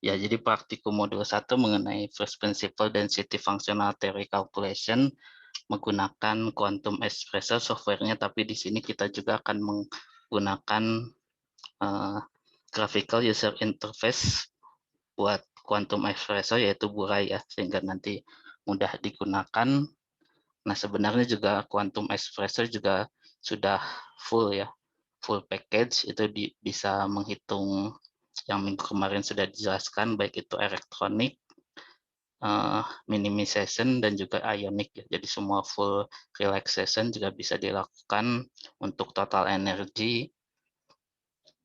Ya, jadi praktikum modul 1 mengenai First Principle Density Functional Theory Calculation menggunakan Quantum Espresso software-nya, tapi di sini kita juga akan menggunakan uh, graphical user interface buat Quantum Espresso, yaitu Burai ya, sehingga nanti mudah digunakan. Nah, sebenarnya juga Quantum Espresso juga sudah full ya, full package itu bisa menghitung yang minggu kemarin sudah dijelaskan, baik itu elektronik, minimization, dan juga ionic ya. Jadi semua full relaxation juga bisa dilakukan untuk total energy,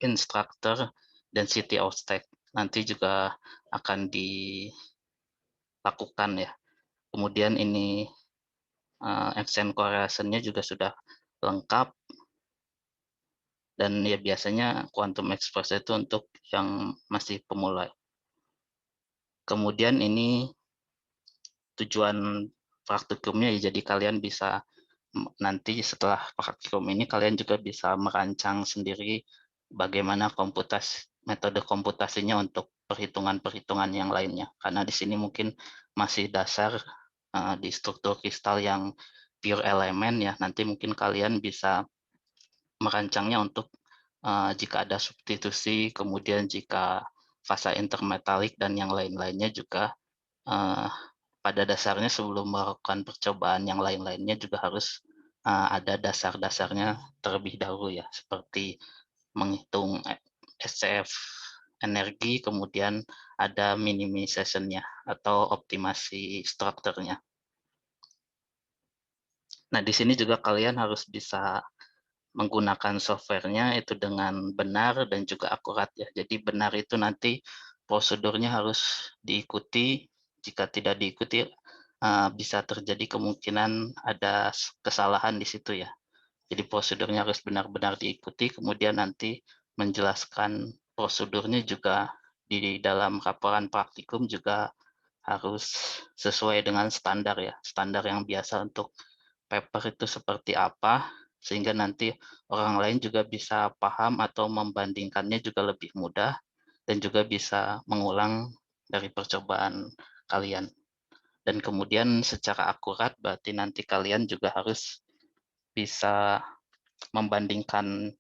instructor, dan city of state. Nanti juga akan dilakukan ya. Kemudian ini extend correlation-nya juga sudah lengkap, dan ya biasanya quantum express itu untuk yang masih pemula. Kemudian ini tujuan praktikumnya ya, jadi kalian bisa nanti setelah praktikum ini kalian juga bisa merancang sendiri bagaimana metode komputasinya untuk perhitungan-perhitungan yang lainnya. Karena di sini mungkin masih dasar di struktur kristal yang pure elemen ya. Nanti mungkin kalian bisa merancangnya untuk jika ada substitusi, kemudian jika fasa intermetalik dan yang lain-lainnya juga pada dasarnya sebelum melakukan percobaan yang lain-lainnya juga harus ada dasar-dasarnya terlebih dahulu ya, seperti menghitung SCF energi, kemudian ada minimization-nya atau optimasi strukturnya. Nah, di sini juga kalian harus bisa menggunakan softwarenya itu dengan benar dan juga akurat ya. Jadi benar itu nanti prosedurnya harus diikuti. Jika tidak diikuti bisa terjadi kemungkinan ada kesalahan di situ ya. Jadi prosedurnya harus benar-benar diikuti, kemudian nanti menjelaskan prosedurnya juga di dalam laporan praktikum juga harus sesuai dengan standar ya. Standar yang biasa untuk paper itu seperti apa, sehingga nanti orang lain juga bisa paham atau membandingkannya juga lebih mudah, dan juga bisa mengulang dari percobaan kalian. Dan kemudian secara akurat berarti nanti kalian juga harus bisa membandingkan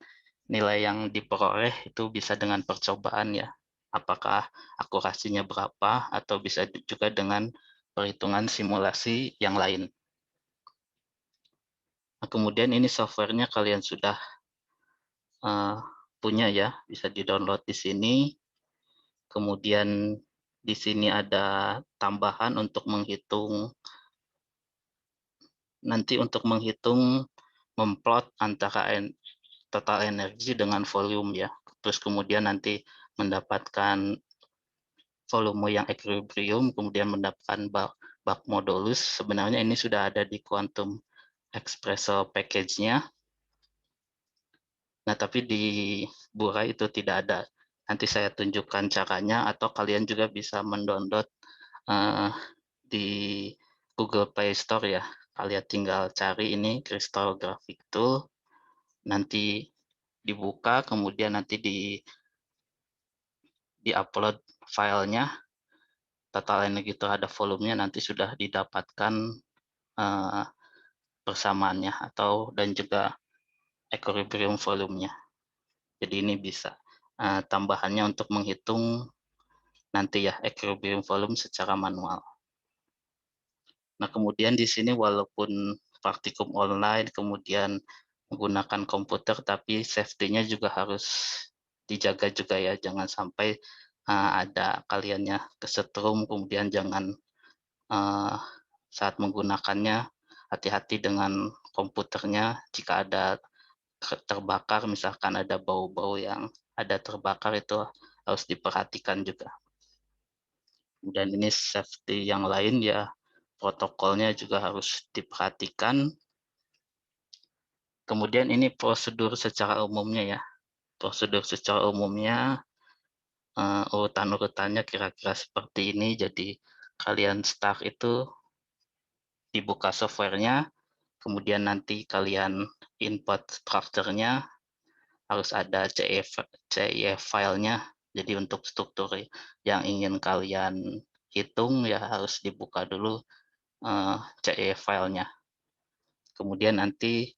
nilai yang diperoleh itu bisa dengan percobaan ya. Apakah akurasinya berapa, atau bisa juga dengan perhitungan simulasi yang lain. Nah, kemudian ini softwarenya kalian sudah punya ya, bisa di-download di sini. Kemudian di sini ada tambahan untuk menghitung, nanti untuk menghitung memplot antara total energi dengan volume ya. Terus kemudian nanti mendapatkan volume yang equilibrium, kemudian mendapatkan bak modulus. Sebenarnya ini sudah ada di Quantum Espresso package-nya. Nah, tapi di Burai itu tidak ada. Nanti saya tunjukkan caranya, atau kalian juga bisa mendownload di Google Play Store ya. Kalian tinggal cari ini Crystal Graphic Tool, nanti dibuka, kemudian nanti di-upload filenya, total energi terhadap volumenya nanti sudah didapatkan persamaannya dan juga equilibrium volumenya. Jadi ini bisa tambahannya untuk menghitung nanti ya equilibrium volume secara manual. Nah, kemudian di sini walaupun praktikum online, kemudian menggunakan komputer, tapi safety-nya juga harus dijaga juga ya, jangan sampai ada kaliannya kesetrum, kemudian jangan saat menggunakannya hati-hati dengan komputernya, jika ada terbakar, misalkan ada bau-bau yang ada terbakar, itu harus diperhatikan juga. Dan ini safety yang lain ya, protokolnya juga harus diperhatikan. Kemudian ini prosedur secara umumnya ya. Prosedur secara umumnya urutan-urutannya kira-kira seperti ini. Jadi kalian start itu dibuka softwarenya, kemudian nanti kalian input strukturnya, harus ada CIF filenya. Jadi untuk struktur yang ingin kalian hitung ya harus dibuka dulu CE filenya. Kemudian nanti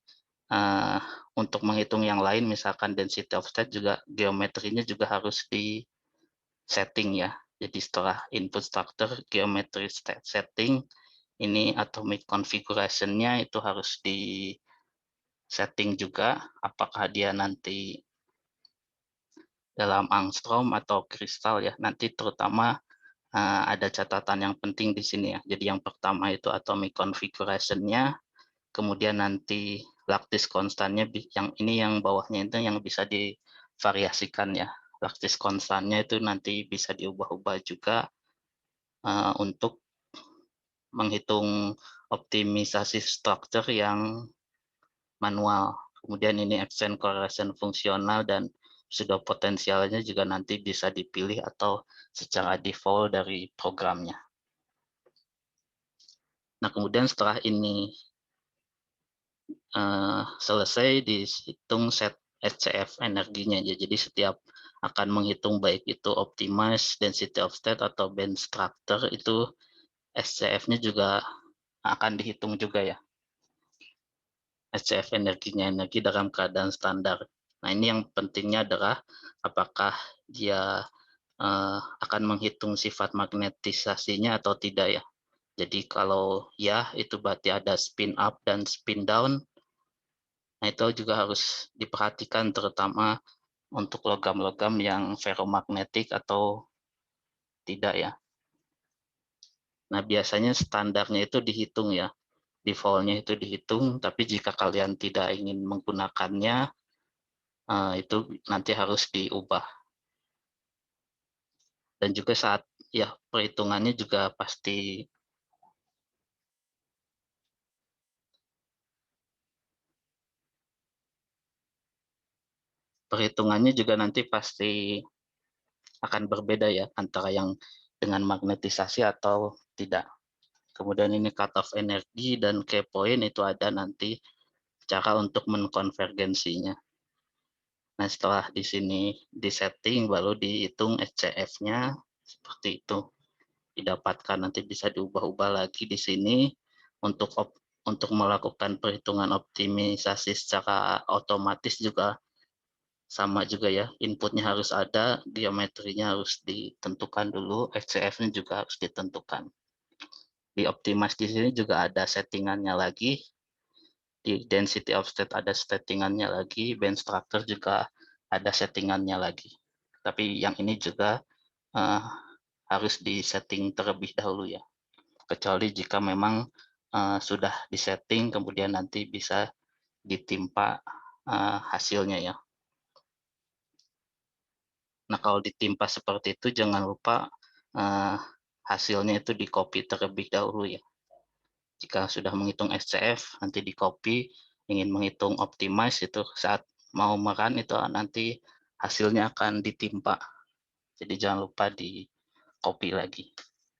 untuk menghitung yang lain misalkan density of state juga geometrinya juga harus di-setting ya. Jadi setelah input structure, geometry state setting, ini atomic configuration-nya itu harus di-setting juga, apakah dia nanti dalam angstrom atau kristal ya. Nanti terutama ada catatan yang penting di sini ya. Jadi yang pertama itu atomic configuration-nya, kemudian nanti lattice constantnya yang ini yang bawahnya itu yang bisa divariasikan ya. Lattice constantnya itu nanti bisa diubah-ubah juga untuk menghitung optimisasi structure yang manual. Kemudian ini exchange correlation fungsional dan pseudo potensialnya juga nanti bisa dipilih atau secara default dari programnya. Nah, kemudian setelah ini selesai dihitung set SCF energinya ya. Jadi setiap akan menghitung baik itu optimize, density of state atau band structure itu SCF-nya juga akan dihitung juga ya. SCF energinya, energi dalam keadaan standar. Nah, ini yang pentingnya adalah apakah dia akan menghitung sifat magnetisasinya atau tidak ya. Jadi kalau ya, itu berarti ada spin up dan spin down. Nah, itu juga harus diperhatikan terutama untuk logam-logam yang ferromagnetik atau tidak ya. Nah, biasanya standarnya itu dihitung ya. Default-nya itu dihitung, tapi jika kalian tidak ingin menggunakannya, itu nanti harus diubah. Dan juga saat ya perhitungannya juga pasti nanti pasti akan berbeda ya antara yang dengan magnetisasi atau tidak. Kemudian ini cutoff energi dan key point itu ada nanti cara untuk mengkonvergensinya. Nah, setelah di sini disetting baru dihitung SCF-nya seperti itu. Didapatkan nanti bisa diubah-ubah lagi di sini untuk melakukan perhitungan optimisasi secara otomatis juga sama juga ya. Inputnya harus ada, geometrinya harus ditentukan dulu, SCF-nya juga harus ditentukan. Di optimize di sini juga ada settingannya lagi. Di density of state ada settingannya lagi, band structure juga ada settingannya lagi. Tapi yang ini juga harus di-setting terlebih dahulu ya. Kecuali jika memang sudah di-setting, kemudian nanti bisa ditimpa hasilnya ya. Nah, kalau ditimpa seperti itu jangan lupa hasilnya itu di-copy terlebih dahulu ya. Jika sudah menghitung SCF, nanti di-copy, ingin menghitung optimize itu saat mau run itu nanti hasilnya akan ditimpa. Jadi jangan lupa di-copy lagi.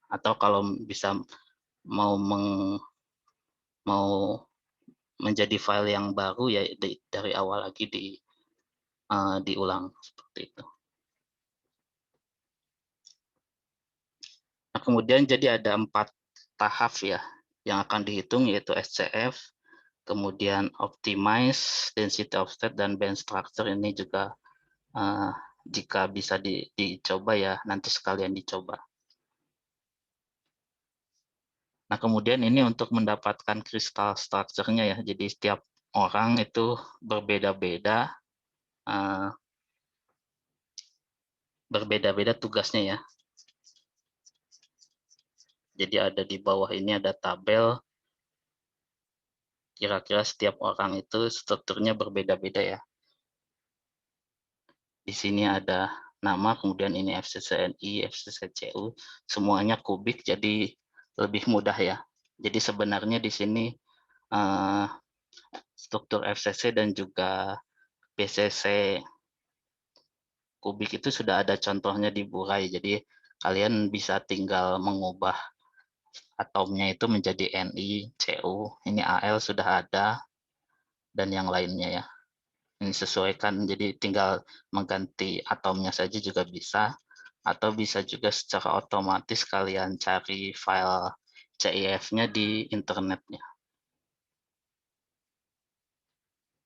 Atau kalau bisa mau menjadi file yang baru ya dari awal lagi diulang seperti itu. Nah, kemudian jadi ada 4 tahap ya yang akan dihitung yaitu SCF, kemudian optimize, density of state, dan band structure ini juga jika bisa dicoba ya nanti sekalian dicoba. Nah, kemudian ini untuk mendapatkan kristal structure-nya ya. Jadi setiap orang itu berbeda-beda tugasnya ya. Jadi ada di bawah ini ada tabel kira-kira setiap orang itu strukturnya berbeda-beda ya. Di sini ada nama, kemudian ini FCCNI, FCCCU, semuanya kubik jadi lebih mudah ya. Jadi sebenarnya di sini struktur FCC dan juga PCC kubik itu sudah ada contohnya di Burai. Jadi kalian bisa tinggal mengubah atomnya itu menjadi Ni, Cu, ini Al sudah ada, dan yang lainnya ya. Ini sesuaikan, jadi tinggal mengganti atomnya saja juga bisa, atau bisa juga secara otomatis kalian cari file CIF-nya di internetnya.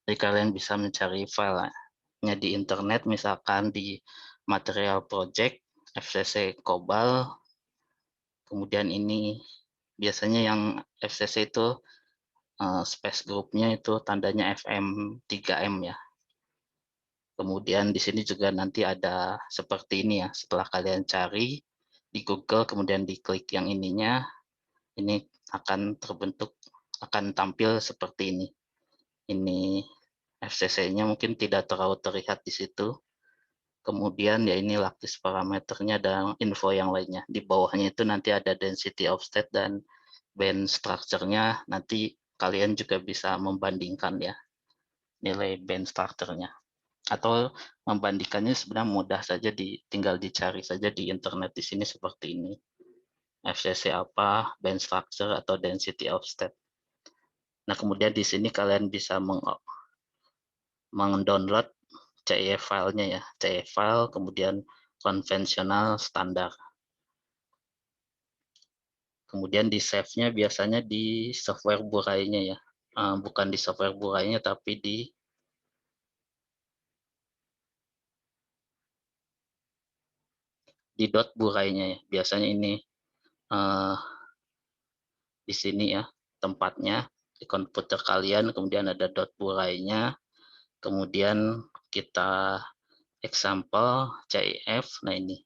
Jadi kalian bisa mencari filenya di internet, misalkan di material project, FCC COBAL, kemudian ini biasanya yang FCC itu space group-nya itu tandanya FM3M ya. Kemudian di sini juga nanti ada seperti ini ya, setelah kalian cari di Google, kemudian diklik yang ininya, ini akan terbentuk, akan tampil seperti ini. Ini FCC-nya mungkin tidak terlalu terlihat di situ. Kemudian ya ini lattice parameternya dan info yang lainnya. Di bawahnya itu nanti ada density of state dan band structure-nya, nanti kalian juga bisa membandingkan ya nilai band structure-nya. Atau membandingkannya sebenarnya mudah saja, tinggal dicari saja di internet di sini seperti ini. FCC apa, band structure atau density of state. Nah, kemudian di sini kalian bisa meng-download CIF filenya ya, CIF file, kemudian konvensional standar. Kemudian di save-nya biasanya di software Burai-nya ya, bukan di software Burai-nya tapi di dot Burai-nya ya. Biasanya ini di sini ya tempatnya di komputer kalian, kemudian ada dot Burai-nya, kemudian kita example CIF, nah ini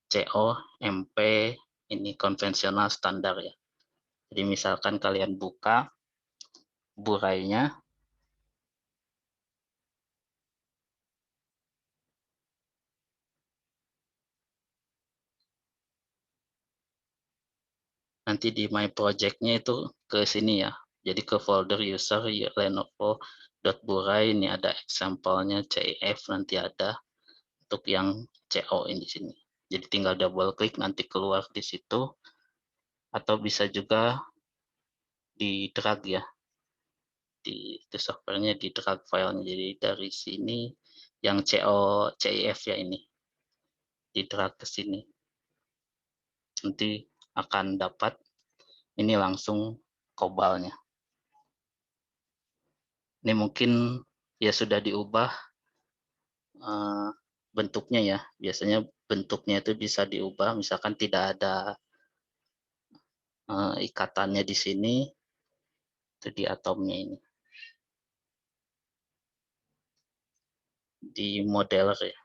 COMP, ini konvensional standar ya. Jadi misalkan kalian buka Burai-nya, nanti di my project-nya itu ke sini ya. Jadi ke folder user Lenovo.Burai, ini ada example-nya CIF, nanti ada untuk yang CO ini di sini. Jadi tinggal double klik nanti keluar di situ, atau bisa juga di drag ya, di softwarenya di drag filenya. Jadi dari sini yang CO CIF ya ini di drag ke sini, nanti akan dapat ini langsung kobalnya. Ini mungkin ya sudah diubah bentuknya ya. Biasanya bentuknya itu bisa diubah, misalkan tidak ada ikatannya di sini, itu di atomnya ini. Di modeler ya,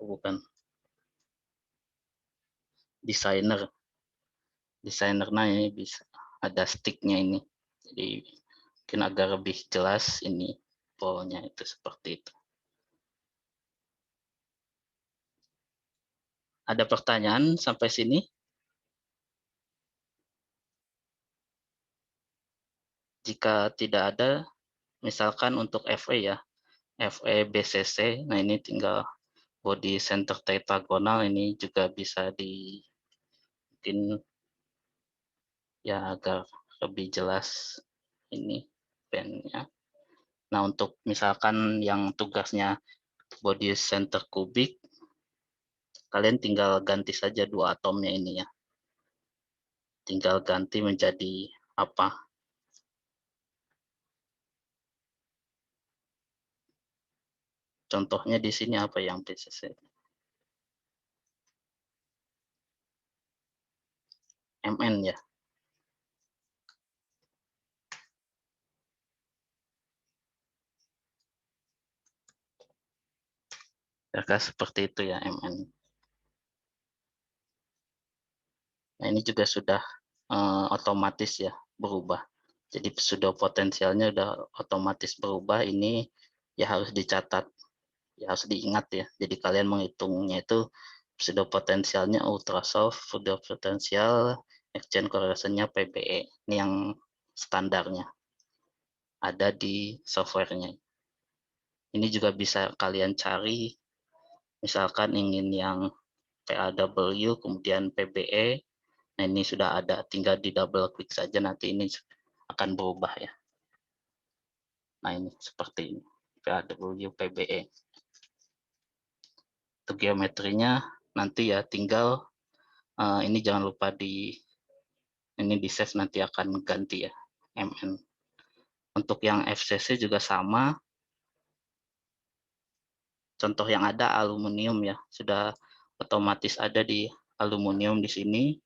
bukan desainer. Desainernya ini bisa ada sticknya ini. Jadi mungkin agak lebih jelas ini polnya itu seperti itu. Ada pertanyaan sampai sini? Jika tidak ada, misalkan untuk FE ya, FE BCC, nah ini tinggal body center tetragonal, ini juga bisa di mungkin ya agar lebih jelas ini bandnya. Nah, untuk misalkan yang tugasnya body center kubik, kalian tinggal ganti saja dua atomnya ini ya. Tinggal ganti menjadi apa. Contohnya di sini apa yang BCC? MN ya. Ya, seperti itu ya MN. Nah, ini juga sudah otomatis ya berubah. Jadi pseudo potensialnya udah otomatis berubah. Ini ya harus dicatat, ya harus diingat ya. Jadi kalian menghitungnya itu pseudo potensialnya ultrasoft, pseudo potensial, exchange correlation-nya PBE. Ini yang standarnya ada di softwarenya. Ini juga bisa kalian cari, misalkan ingin yang PAW, kemudian PBE, nah ini sudah ada, tinggal di double klik saja, nanti ini akan berubah ya. Nah, ini seperti ini, VAW PBE. Untuk geometrinya nanti ya tinggal ini jangan lupa ini di save, nanti akan ganti ya, MN. Untuk yang FCC juga sama. Contoh yang ada aluminium ya, sudah otomatis ada di aluminium di sini.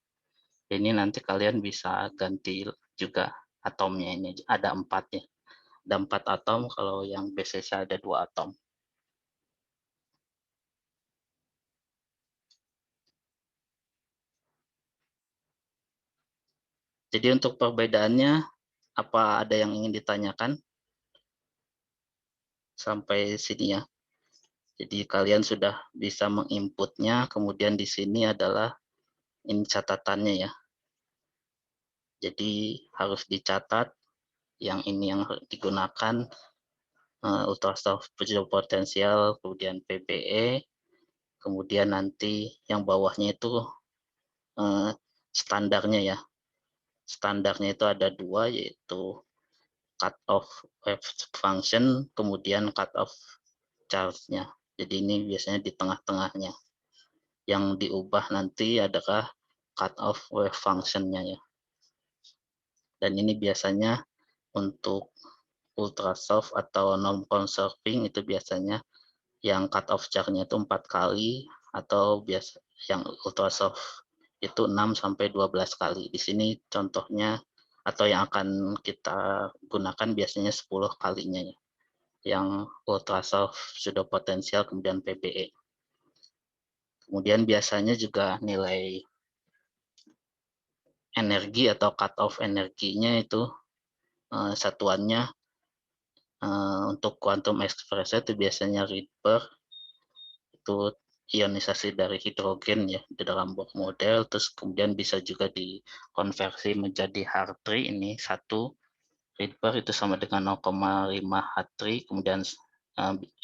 Ini nanti kalian bisa ganti juga atomnya, ini ada 4 ya. Ada 4 atom, kalau yang BCC ada 2 atom. Jadi untuk perbedaannya, apa ada yang ingin ditanyakan sampai sini ya? Jadi kalian sudah bisa menginputnya, kemudian di sini adalah ini catatannya ya. Jadi harus dicatat yang ini yang digunakan, ultrasound potensial, kemudian PBE, kemudian nanti yang bawahnya itu standarnya ya. Standarnya itu ada 2, yaitu cut off wave function, kemudian cut off charge-nya. Jadi ini biasanya di tengah-tengahnya. Yang diubah nanti adalah cut off wave function-nya ya. Dan ini biasanya untuk ultrasoft atau non conserving itu biasanya yang cut off charge-nya itu 4 kali, atau biasa yang ultrasoft itu 6 sampai 12 kali. Di sini contohnya atau yang akan kita gunakan biasanya 10 kalinya ya. Yang ultrasoft pseudopotensial kemudian PBE. Kemudian biasanya juga nilai energi atau cut off energinya itu satuannya untuk quantum expressor itu biasanya Rydberg, itu ionisasi dari hidrogen ya di dalam Bohr model, terus kemudian bisa juga dikonversi menjadi Hartree, ini 1 Rydberg itu sama dengan 0,5 Hartree, kemudian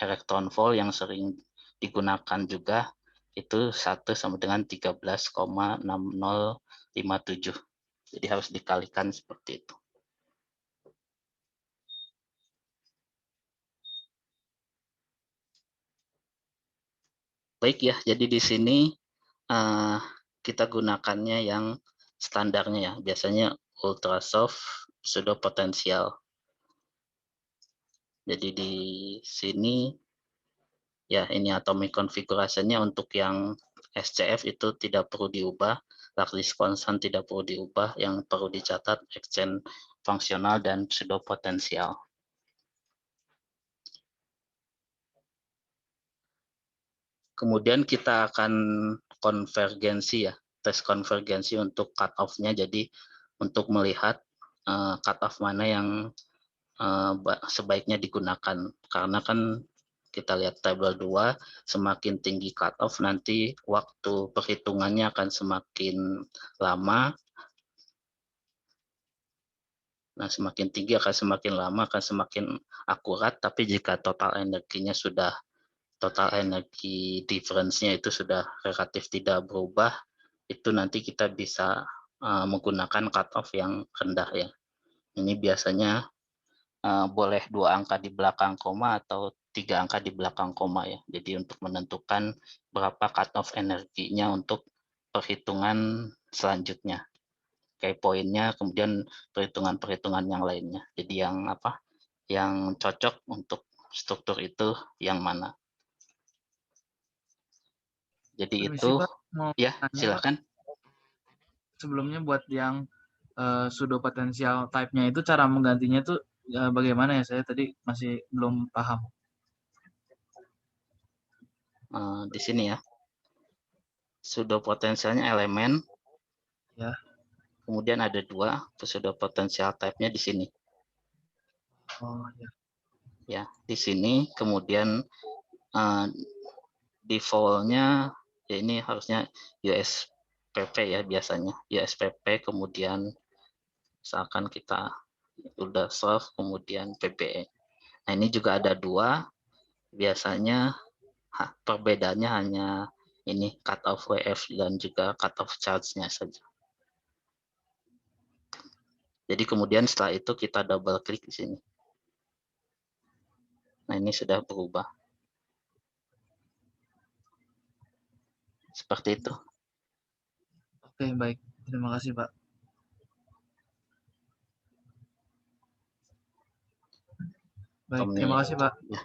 elektron volt yang sering digunakan juga itu 1 sama dengan 13,6057. Jadi harus dikalikan seperti itu. Baik ya, jadi di sini kita gunakannya yang standarnya ya, biasanya ultrasoft pseudopotensial. Jadi di sini ya ini atomic configuration-nya untuk yang SCF itu tidak perlu diubah, Laplace constant tidak perlu diubah, yang perlu dicatat exchange fungsional dan pseudopotensial. Kemudian kita akan konvergensi ya, tes konvergensi untuk cut off-nya. Jadi untuk melihat cut off mana yang sebaiknya digunakan. Karena kan kita lihat tabel 2, semakin tinggi cut off nanti waktu perhitungannya akan semakin lama. Nah, semakin tinggi akan semakin lama, akan semakin akurat, tapi jika total energinya sudah total energi difference-nya itu sudah relatif tidak berubah, itu nanti kita bisa menggunakan cut-off yang rendah ya. Ini biasanya boleh 2 angka di belakang koma atau 3 angka di belakang koma ya. Jadi untuk menentukan berapa cut-off energinya untuk perhitungan selanjutnya. Kayak poinnya, kemudian perhitungan-perhitungan yang lainnya. Jadi yang cocok untuk struktur itu yang mana. Jadi Permisi itu Pak, mau ya, tanya Pak. silakan. Sebelumnya buat yang pseudo potensial type-nya itu cara menggantinya itu bagaimana ya? Saya tadi masih belum paham. Di sini ya. Pseudo potensialnya elemen. Ya. Kemudian ada 2 pseudo potensial type-nya di sini. Oh ya. Ya, di sini kemudian default-nya ya ini harusnya USPP ya biasanya. USPP kemudian misalkan kita udah solve kemudian PBE. Nah, ini juga ada 2, biasanya perbedaannya hanya ini cut off WF dan juga cut off charge-nya saja. Jadi kemudian setelah itu kita double klik di sini. Nah, ini sudah berubah. Seperti itu. Oke, baik. Terima kasih, Pak. Baik, terima kasih, Pak. Ya.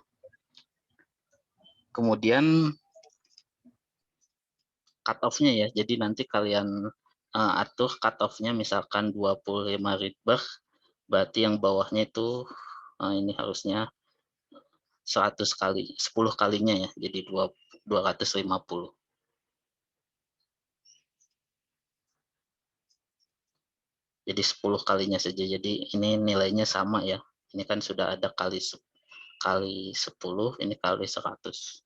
Kemudian cut off-nya ya. Jadi nanti kalian atur cut off-nya misalkan 25 read bar, berarti yang bawahnya itu ini harusnya 100 kali, 10 kalinya ya. Jadi 250. Jadi 10 kalinya saja. Jadi ini nilainya sama ya. Ini kan sudah ada kali 10, ini kali 100.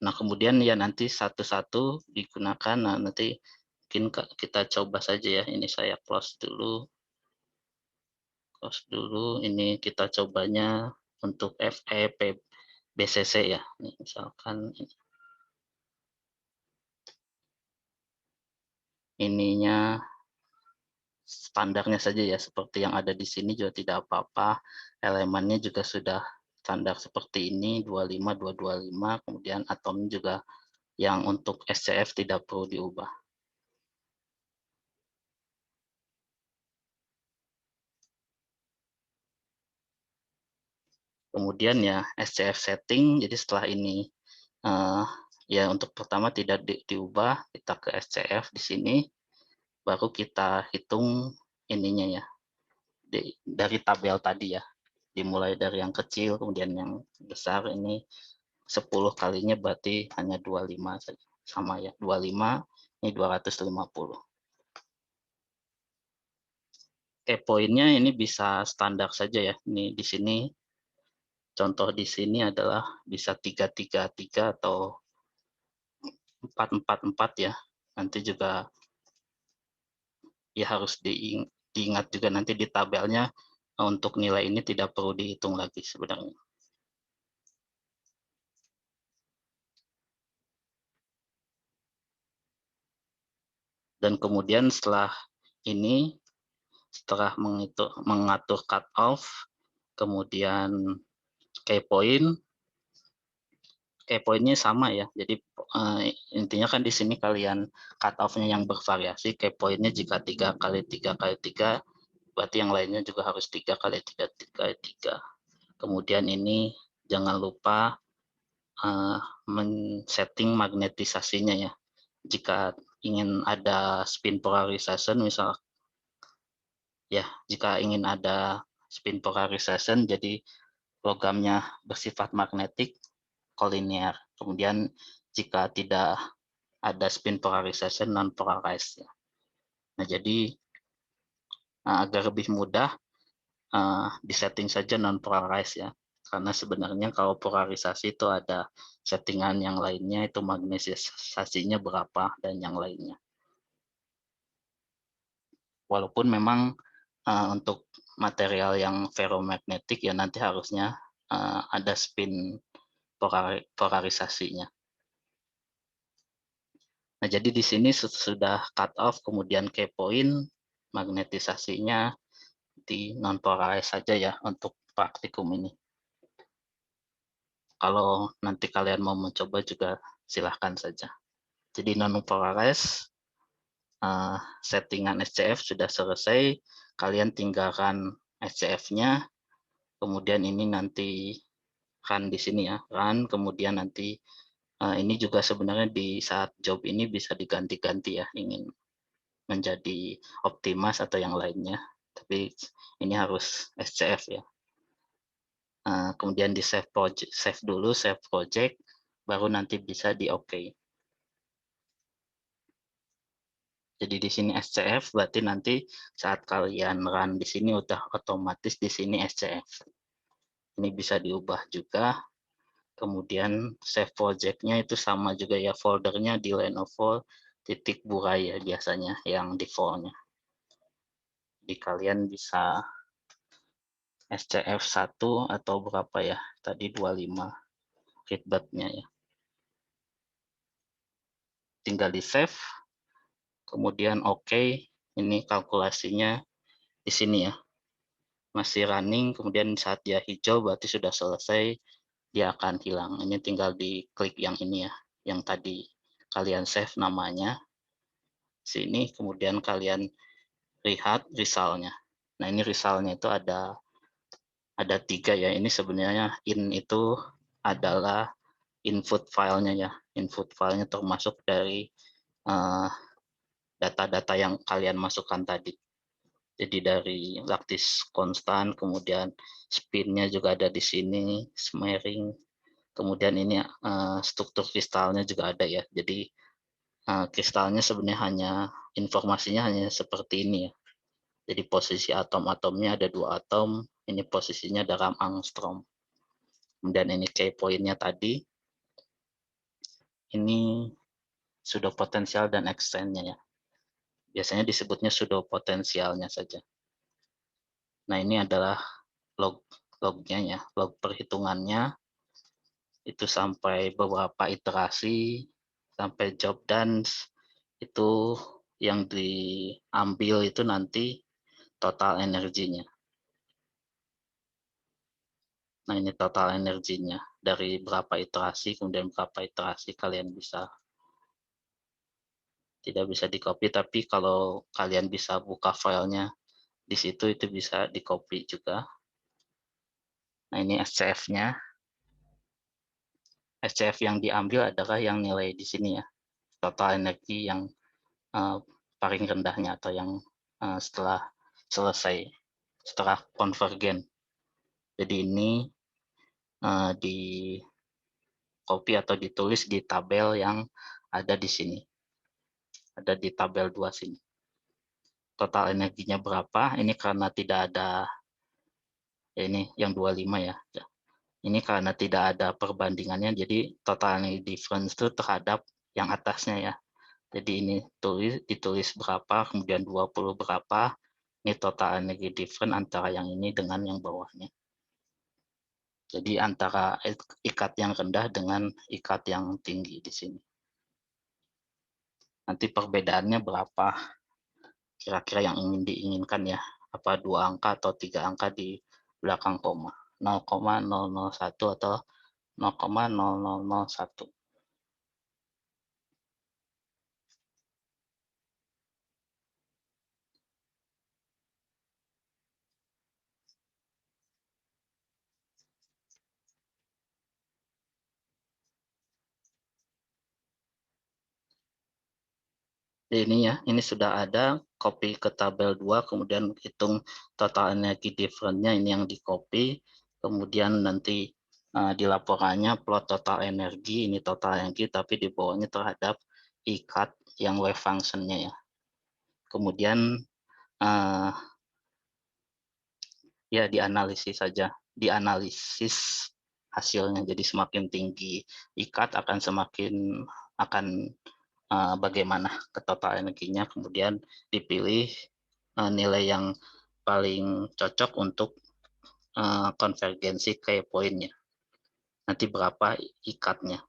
Nah, kemudian ya nanti satu-satu digunakan. Nah, nanti mungkin kita coba saja ya. Ini saya close dulu. Ini kita cobanya untuk FEP BCC ya. Ini misalkan ininya standarnya saja ya, seperti yang ada di sini juga tidak apa-apa. Elemennya juga sudah standar seperti ini, 25, 225, kemudian atom juga yang untuk SCF tidak perlu diubah. Kemudian ya SCF setting, jadi setelah ini ya untuk pertama tidak diubah, kita ke SCF di sini, baru kita hitung ininya ya, dari tabel tadi ya, dimulai dari yang kecil, kemudian yang besar, ini 10 kalinya berarti hanya 25 saja, sama ya, 25, ini 250. Poinnya ini bisa standar saja ya, ini di sini, contoh di sini adalah bisa 333 atau 444 ya, nanti juga ya harus diingat juga nanti di tabelnya untuk nilai ini tidak perlu dihitung lagi sebenarnya. Dan kemudian setelah ini, setelah mengatur cut off, kemudian key point-nya sama ya. Jadi intinya kan di sini kalian cut off-nya yang bervariasi, key point-nya jika 3 kali 3 kali 3, berarti yang lainnya juga harus 3 kali 3 kali 3. Kemudian ini jangan lupa men-setting magnetisasinya ya. Jika ingin ada spin polarization, misal ya, jika ingin ada spin polarization, jadi logamnya bersifat magnetik, kolinier. Kemudian jika tidak ada spin polarization, non polarized ya. Nah, jadi agar lebih mudah disetting saja non polarized ya. Karena sebenarnya kalau polarisasi itu ada settingan yang lainnya, itu magnetisasinya berapa dan yang lainnya. Walaupun memang untuk material yang ferromagnetik ya nanti harusnya ada spin polarisasinya. Nah, jadi di sini sudah cut off, kemudian key point, magnetisasinya di non polarized saja ya untuk praktikum ini. Kalau nanti kalian mau mencoba juga silahkan saja. Jadi non polarized, settingan SCF sudah selesai, kalian tinggalkan SCF-nya, kemudian ini nanti run di sini ya, run, kemudian nanti ini juga sebenarnya di saat job ini bisa diganti-ganti ya, ingin menjadi Optimus atau yang lainnya, tapi ini harus SCF ya. Kemudian di save project, save dulu, save project, baru nanti bisa di OK. Jadi di sini SCF, berarti nanti saat kalian run di sini udah otomatis di sini SCF. Ini bisa diubah juga. Kemudian save project-nya itu sama juga ya, foldernya di Lenovo titik burai ya biasanya yang default-nya. Jadi kalian bisa SCF 1 atau berapa ya, tadi 25 feedback-nya ya. Tinggal di save, kemudian OK, ini kalkulasinya di sini ya. masih running, kemudian saat dia hijau berarti sudah selesai, dia akan hilang. Ini tinggal diklik yang ini ya, yang tadi kalian save namanya, sini, kemudian kalian lihat result-nya. Nah, ini result-nya itu ada 3 ya, ini sebenarnya itu adalah input filenya ya, input filenya termasuk dari data-data yang kalian masukkan tadi. Jadi dari lattice konstan, kemudian spin-nya juga ada di sini, smearing, kemudian ini struktur kristalnya juga ada ya. Jadi kristalnya sebenarnya informasinya hanya seperti ini ya. Jadi posisi atom-atomnya ada 2 atom, ini posisinya dalam angstrom. Kemudian ini key point-nya tadi, ini pseudopotensial dan extent-nya ya. Biasanya disebutnya pseudopotensialnya saja. Nah, ini adalah lognya ya, log perhitungannya itu sampai beberapa iterasi, sampai job done, itu yang diambil itu nanti total energinya. Nah, ini total energinya dari berapa iterasi, kemudian berapa iterasi kalian bisa. Tidak bisa di-copy, tapi kalau kalian bisa buka filenya di situ, itu bisa di-copy juga. Nah, ini SCF-nya. SCF yang diambil adalah yang nilai di sini ya, total energi yang paling rendahnya atau yang setelah selesai, setelah konvergen. Jadi ini di copy atau ditulis di tabel yang ada di sini. Ada di tabel 2 sini. Total energinya berapa? Ini karena tidak ada, ya ini yang 25 ya. Ini karena tidak ada perbandingannya, jadi total energy difference itu terhadap yang atasnya ya. Jadi ini ditulis berapa, kemudian 20 berapa, ini total energy difference antara yang ini dengan yang bawahnya. Jadi antara ikat yang rendah dengan ikat yang tinggi di sini. Nanti perbedaannya berapa kira-kira yang diinginkan ya. Apa 2 angka atau 3 angka di belakang koma. 0,001 atau 0,0001. Ini ya, ini sudah ada, copy ke tabel 2, kemudian hitung total energi difference-nya, ini yang di copy, kemudian nanti di laporannya plot total energi, ini total energi, tapi di bawahnya terhadap ikat yang wave function-nya ya. Kemudian ya dianalisis saja, dianalisis hasilnya. Jadi semakin tinggi ikat akan semakin bagaimana ke total energinya, kemudian dipilih nilai yang paling cocok untuk konvergensi key point-nya. Nanti berapa ikatnya.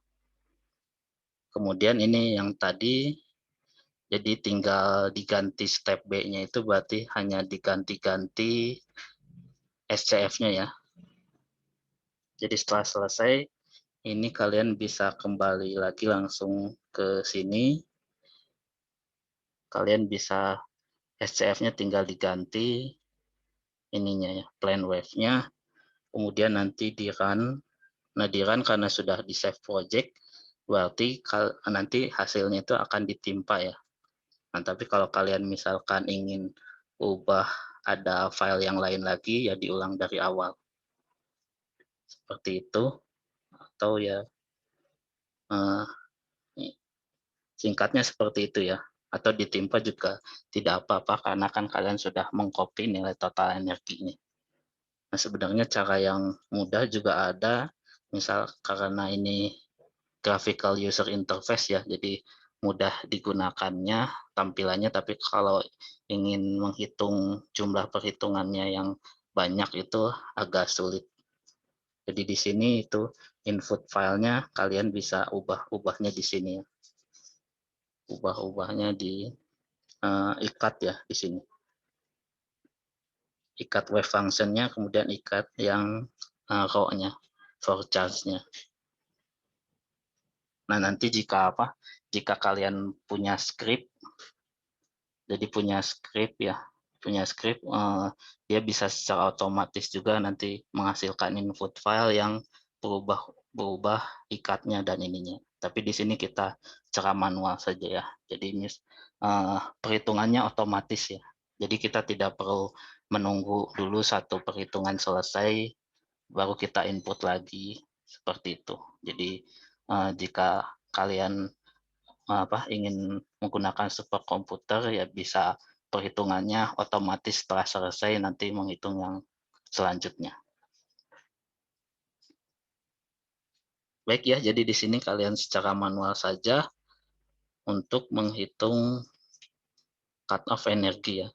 Kemudian ini yang tadi, jadi tinggal diganti step B-nya itu berarti hanya diganti-ganti SCF-nya ya. Jadi setelah selesai, ini kalian bisa kembali lagi langsung ke sini. Kalian bisa SCF-nya tinggal diganti ininya ya, plane wave-nya. Kemudian nanti di run. Nah, di run karena sudah di save project, berarti nanti hasilnya itu akan ditimpa ya. Nah, tapi kalau kalian misalkan ingin ubah ada file yang lain lagi, ya diulang dari awal. Seperti itu. Atau ya singkatnya seperti itu ya. Atau ditimpa juga tidak apa-apa karena kan kalian sudah mengcopy nilai total energinya. Nah, sebenarnya cara yang mudah juga ada, misal karena ini graphical user interface ya, jadi mudah digunakannya tampilannya, tapi kalau ingin menghitung jumlah perhitungannya yang banyak itu agak sulit. Jadi di sini itu input filenya kalian bisa ubah-ubahnya di sini ya. Ubah-ubahnya di ikat ya di sini. ikat wave function-nya, kemudian ikat yang raw-nya, for charge-nya. Nah, nanti jika kalian punya script, jadi punya script, dia bisa secara otomatis juga nanti menghasilkan input file yang berubah ikatnya dan ininya. Tapi di sini kita cara manual saja ya. Jadi perhitungannya otomatis ya. Jadi kita tidak perlu menunggu dulu satu perhitungan selesai baru kita input lagi seperti itu. Jadi jika kalian ingin menggunakan superkomputer ya bisa perhitungannya otomatis setelah selesai nanti menghitung yang selanjutnya. Baik ya, jadi di sini kalian secara manual saja untuk menghitung cut off energi ya.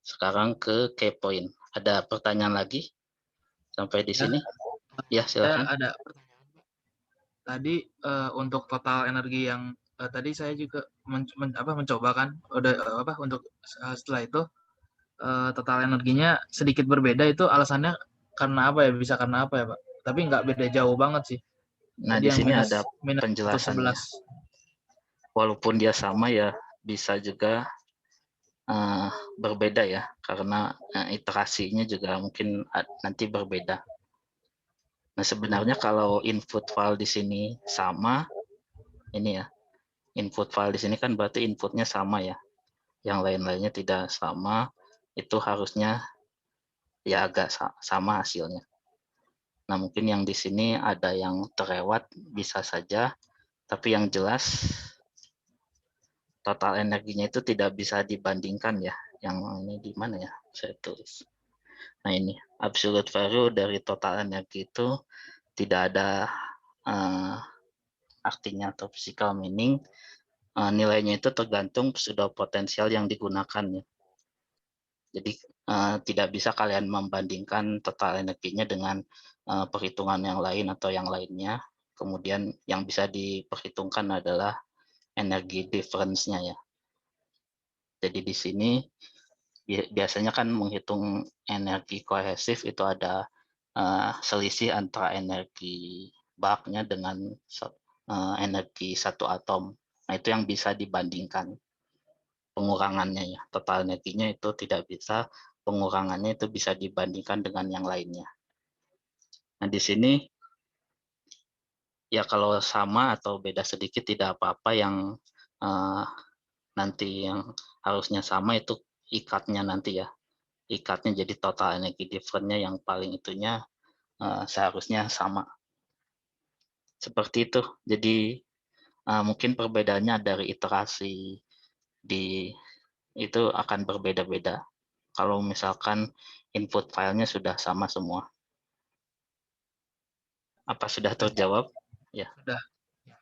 Sekarang ke key point. Ada pertanyaan lagi sampai di Ya, sini? Ya, saya silakan. ada pertanyaan. Tadi untuk total energi yang tadi saya juga mencoba kan, udah untuk setelah itu total energinya sedikit berbeda itu alasannya karena apa ya? Bisa karena apa ya, Pak? Tapi nggak beda jauh banget sih. Nah, Tadi di yang sini minus ada minus penjelasannya. 111. Walaupun dia sama ya bisa juga berbeda ya karena iterasinya juga mungkin nanti berbeda. Nah, sebenarnya kalau input file di sini sama, ini ya, input file di sini kan berarti inputnya sama ya. Yang lain-lainnya tidak sama, itu harusnya ya agak sama hasilnya. Nah, mungkin yang di sini ada yang terlewat bisa saja, tapi yang jelas total energinya itu tidak bisa dibandingkan ya. Yang ini di mana ya? Saya tulis. Nah, ini absolute value dari total energi itu tidak ada artinya atau physical meaning. Nilainya itu tergantung pseudo potensial yang digunakan ya. Jadi tidak bisa kalian membandingkan total energinya dengan perhitungan yang lain atau yang lainnya. Kemudian yang bisa diperhitungkan adalah energi difference-nya ya. Jadi di sini biasanya kan menghitung energi kohesif itu ada selisih antara energi bulknya dengan energi satu atom. Nah, itu yang bisa dibandingkan pengurangannya ya. Total energinya itu tidak bisa, pengurangannya itu bisa dibandingkan dengan yang lainnya. Nah, di sini ya kalau sama atau beda sedikit tidak apa-apa, yang nanti yang harusnya sama itu ikatnya nanti ya. Ikatnya jadi total energi difference-nya yang paling itunya seharusnya sama. Seperti itu. Jadi mungkin perbedaannya dari iterasi di itu akan berbeda-beda. Kalau misalkan input filenya sudah sama semua. Apa sudah terjawab? Ya. Sudah.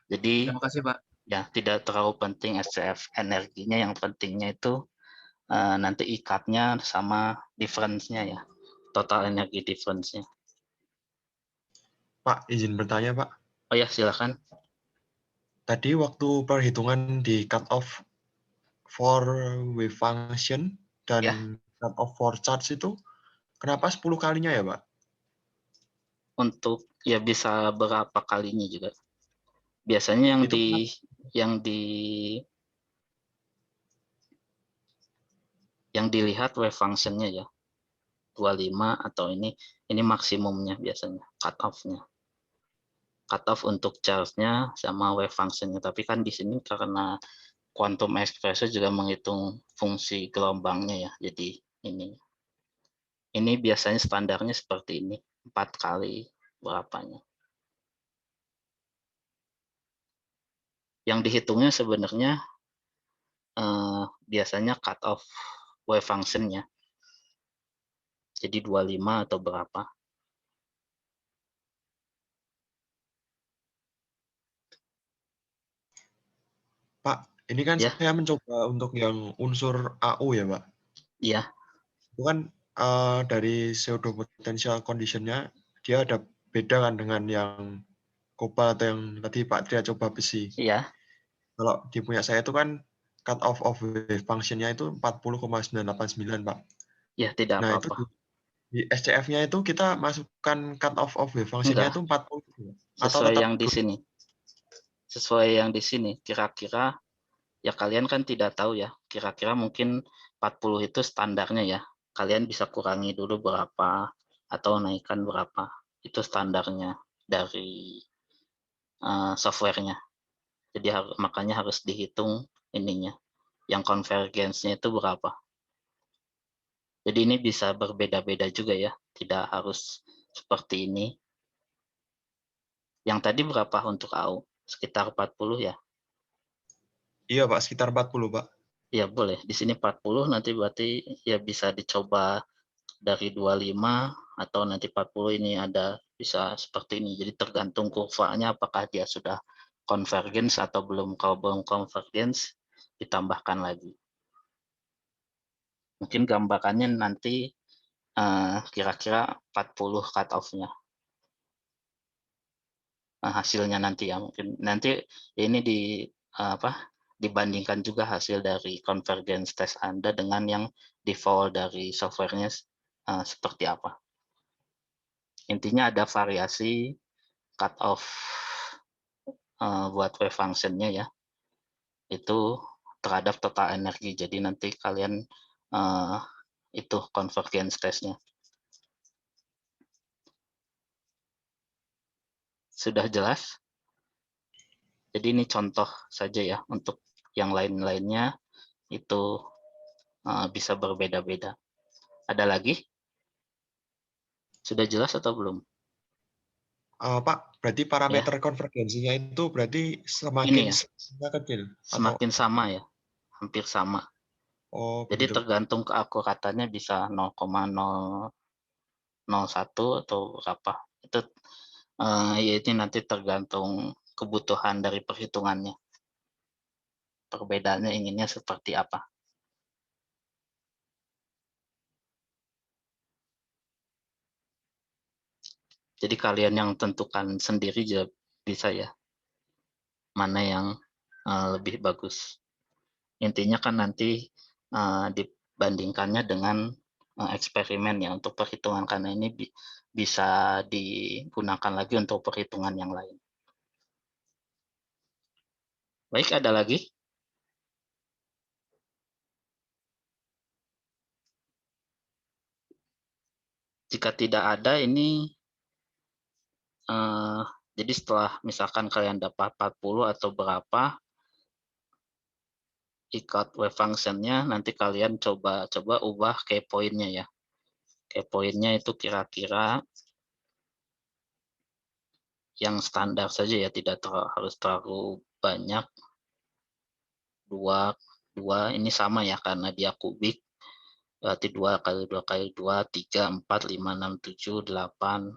Jadi Terima kasih, Pak. ya tidak terlalu penting SCF energinya, yang pentingnya itu nanti ikatnya sama difference-nya ya. Total energi difference-nya. Pak, izin bertanya, Pak. Oh ya, silakan. Tadi waktu perhitungan di cut off for wave function dan Ya, cut off for charge itu, kenapa 10 kalinya ya, Pak? untuk ya bisa berapa kalinya juga. Biasanya Itu yang di yang dilihat wave function-nya ya. 25 atau ini maksimumnya biasanya, cut off-nya. Cut off untuk charge-nya sama wave function-nya. Tapi kan di sini karena quantum expressor juga menghitung fungsi gelombangnya ya. Jadi ini biasanya standarnya seperti ini, 4 kali berapanya. Yang dihitungnya sebenarnya biasanya cut off wave function-nya. Jadi 25 atau berapa. Pak, ini kan Ya, saya mencoba untuk yang unsur AU ya, Pak. iya. Itu kan dari pseudo potential condition-nya, dia ada beda kan dengan yang kopal atau yang tadi Pak Tria coba besi. Iya. Kalau di punya saya itu kan cut off of wave function-nya itu 40,989, Pak. Ya, tidak Nah, itu apa-apa. di SCF-nya itu kita masukkan cut off of wave function-nya Enggak, itu 40 atau sesuai tetap yang di sini. Sesuai yang di sini, kira-kira ya kalian kan tidak tahu ya, kira-kira mungkin 40 itu standarnya ya. Kalian bisa kurangi dulu berapa atau naikkan berapa. Itu standarnya dari softwarenya. Jadi makanya harus dihitung ininya, yang konvergensinya itu berapa. Jadi ini bisa berbeda-beda juga ya, tidak harus seperti ini. Yang tadi berapa untuk AU? Sekitar 40 ya? Iya, Pak, sekitar 40, Pak. Ya boleh, di sini 40 nanti berarti ya bisa dicoba dari 25 atau nanti 40 ini ada bisa seperti ini. Jadi tergantung kurvanya apakah dia sudah convergence atau belum. Kalau belum convergence ditambahkan lagi. Mungkin gambarannya nanti kira-kira 40 cut off-nya. Hasilnya nanti ya mungkin nanti ini dibandingkan juga hasil dari convergence test Anda dengan yang default dari softwarenya seperti apa. Intinya ada variasi cut off buat wave function-nya ya, itu terhadap total energi. Jadi nanti kalian itu convergence test-nya. Sudah jelas? Jadi ini contoh saja ya, untuk yang lain-lainnya itu bisa berbeda-beda. Ada lagi? Sudah jelas atau belum? Pak, berarti Ya, parameter konvergensinya itu berarti ini semakin ya, kecil atau semakin sama ya, hampir sama. oh Jadi begitu. tergantung keakuratannya bisa 0,001 atau berapa. Itu ya ini nanti tergantung kebutuhan dari perhitungannya. Perbedaannya inginnya seperti apa. Jadi kalian yang tentukan sendiri juga bisa ya, mana yang lebih bagus. Intinya kan nanti dibandingkannya dengan eksperimen ya untuk perhitungan, karena ini bisa digunakan lagi untuk perhitungan yang lain. Baik, ada lagi? Jika tidak ada, ini jadi setelah misalkan kalian dapat 40 atau berapa ikat wave function-nya, nanti kalian coba ubah key point-nya ya. Key point-nya itu kira-kira yang standar saja ya, tidak harus terlalu banyak. 2 ini sama ya karena dia kubik. Berarti 2 kali 2 kali 2, 3, 4, 5, 6, 7, 8,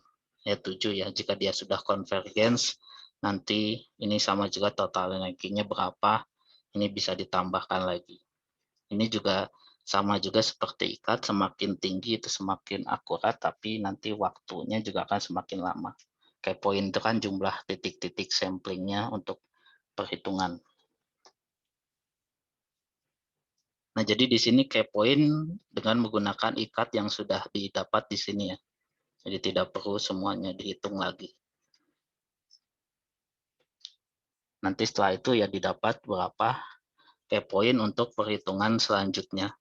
7 ya. Jika dia sudah convergence, nanti ini sama juga total energinya berapa, ini bisa ditambahkan lagi. Ini juga sama juga seperti ikat, semakin tinggi itu semakin akurat, tapi nanti waktunya juga akan semakin lama. Kayak poin itu kan jumlah titik-titik samplingnya untuk perhitungan. Nah, jadi di sini key point dengan menggunakan ikat yang sudah didapat di sini ya. Jadi tidak perlu semuanya dihitung lagi. Nanti setelah itu ya didapat berapa key point untuk perhitungan selanjutnya.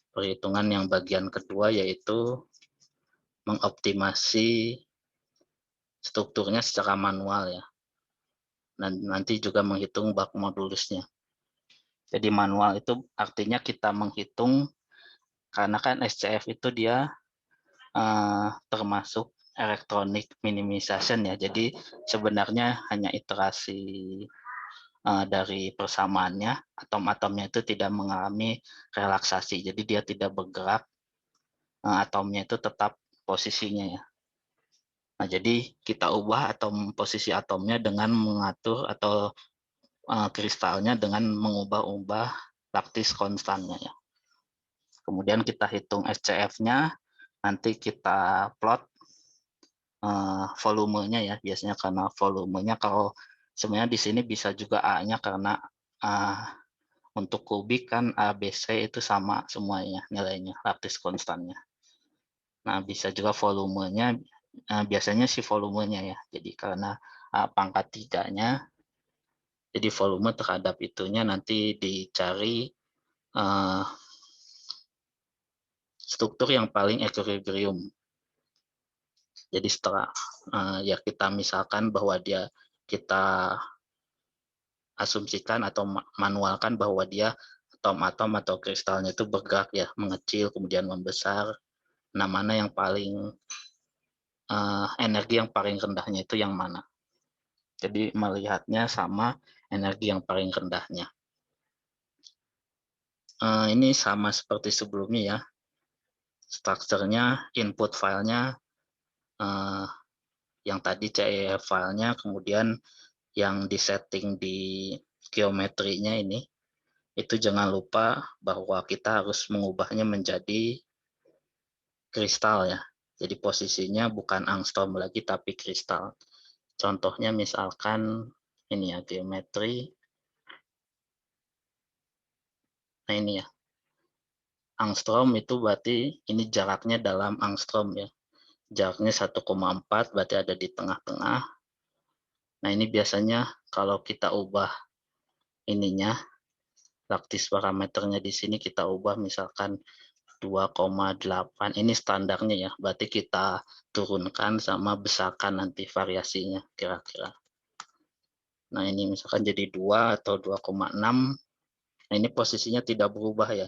Perhitungan yang bagian kedua yaitu mengoptimasi strukturnya secara manual ya. Dan nanti juga menghitung bak modulusnya. Jadi manual itu artinya kita menghitung, karena kan SCF itu dia termasuk electronic minimization ya. Jadi sebenarnya hanya iterasi dari persamaannya, atom-atomnya itu tidak mengalami relaksasi. Jadi dia tidak bergerak, atomnya itu tetap posisinya ya. Nah, jadi kita ubah posisi atomnya dengan mengatur atau kristalnya dengan mengubah-ubah lattice konstannya ya. Kemudian kita hitung SCF-nya, nanti kita plot volumenya ya, biasanya karena volumenya, kalau sebenarnya di sini bisa juga A-nya karena Untuk kubik kan A, B, C itu sama semuanya nilainya, lattice konstannya. Nah, bisa juga volumenya, biasanya sih volumenya ya. Jadi karena A pangkat 3-nya, jadi volume terhadap itunya nanti dicari struktur yang paling equilibrium. Jadi setelah ya kita misalkan bahwa kita asumsikan atau manualkan bahwa dia atom-atom atau kristalnya itu bergerak ya, mengecil kemudian membesar. Nah, mana yang paling energi yang paling rendahnya itu yang mana? Jadi melihatnya sama energi yang paling rendahnya. Ini sama seperti sebelumnya ya. Strukturnya, input filenya yang tadi CEF filenya, kemudian yang disetting di geometrinya ini, itu jangan lupa bahwa kita harus mengubahnya menjadi kristal ya. Jadi posisinya bukan angstrom lagi tapi kristal. Contohnya misalkan ini ya, geometri. Nah ini ya, angstrom itu berarti ini jaraknya dalam angstrom ya. Jaraknya 1,4 berarti ada di tengah-tengah. Nah ini biasanya kalau kita ubah ininya, lattice parameternya di sini kita ubah misalkan 2,8, ini standarnya ya, berarti kita turunkan sama besarkan nanti variasinya kira-kira. Nah ini misalkan jadi 2 atau 2,6, nah ini posisinya tidak berubah ya.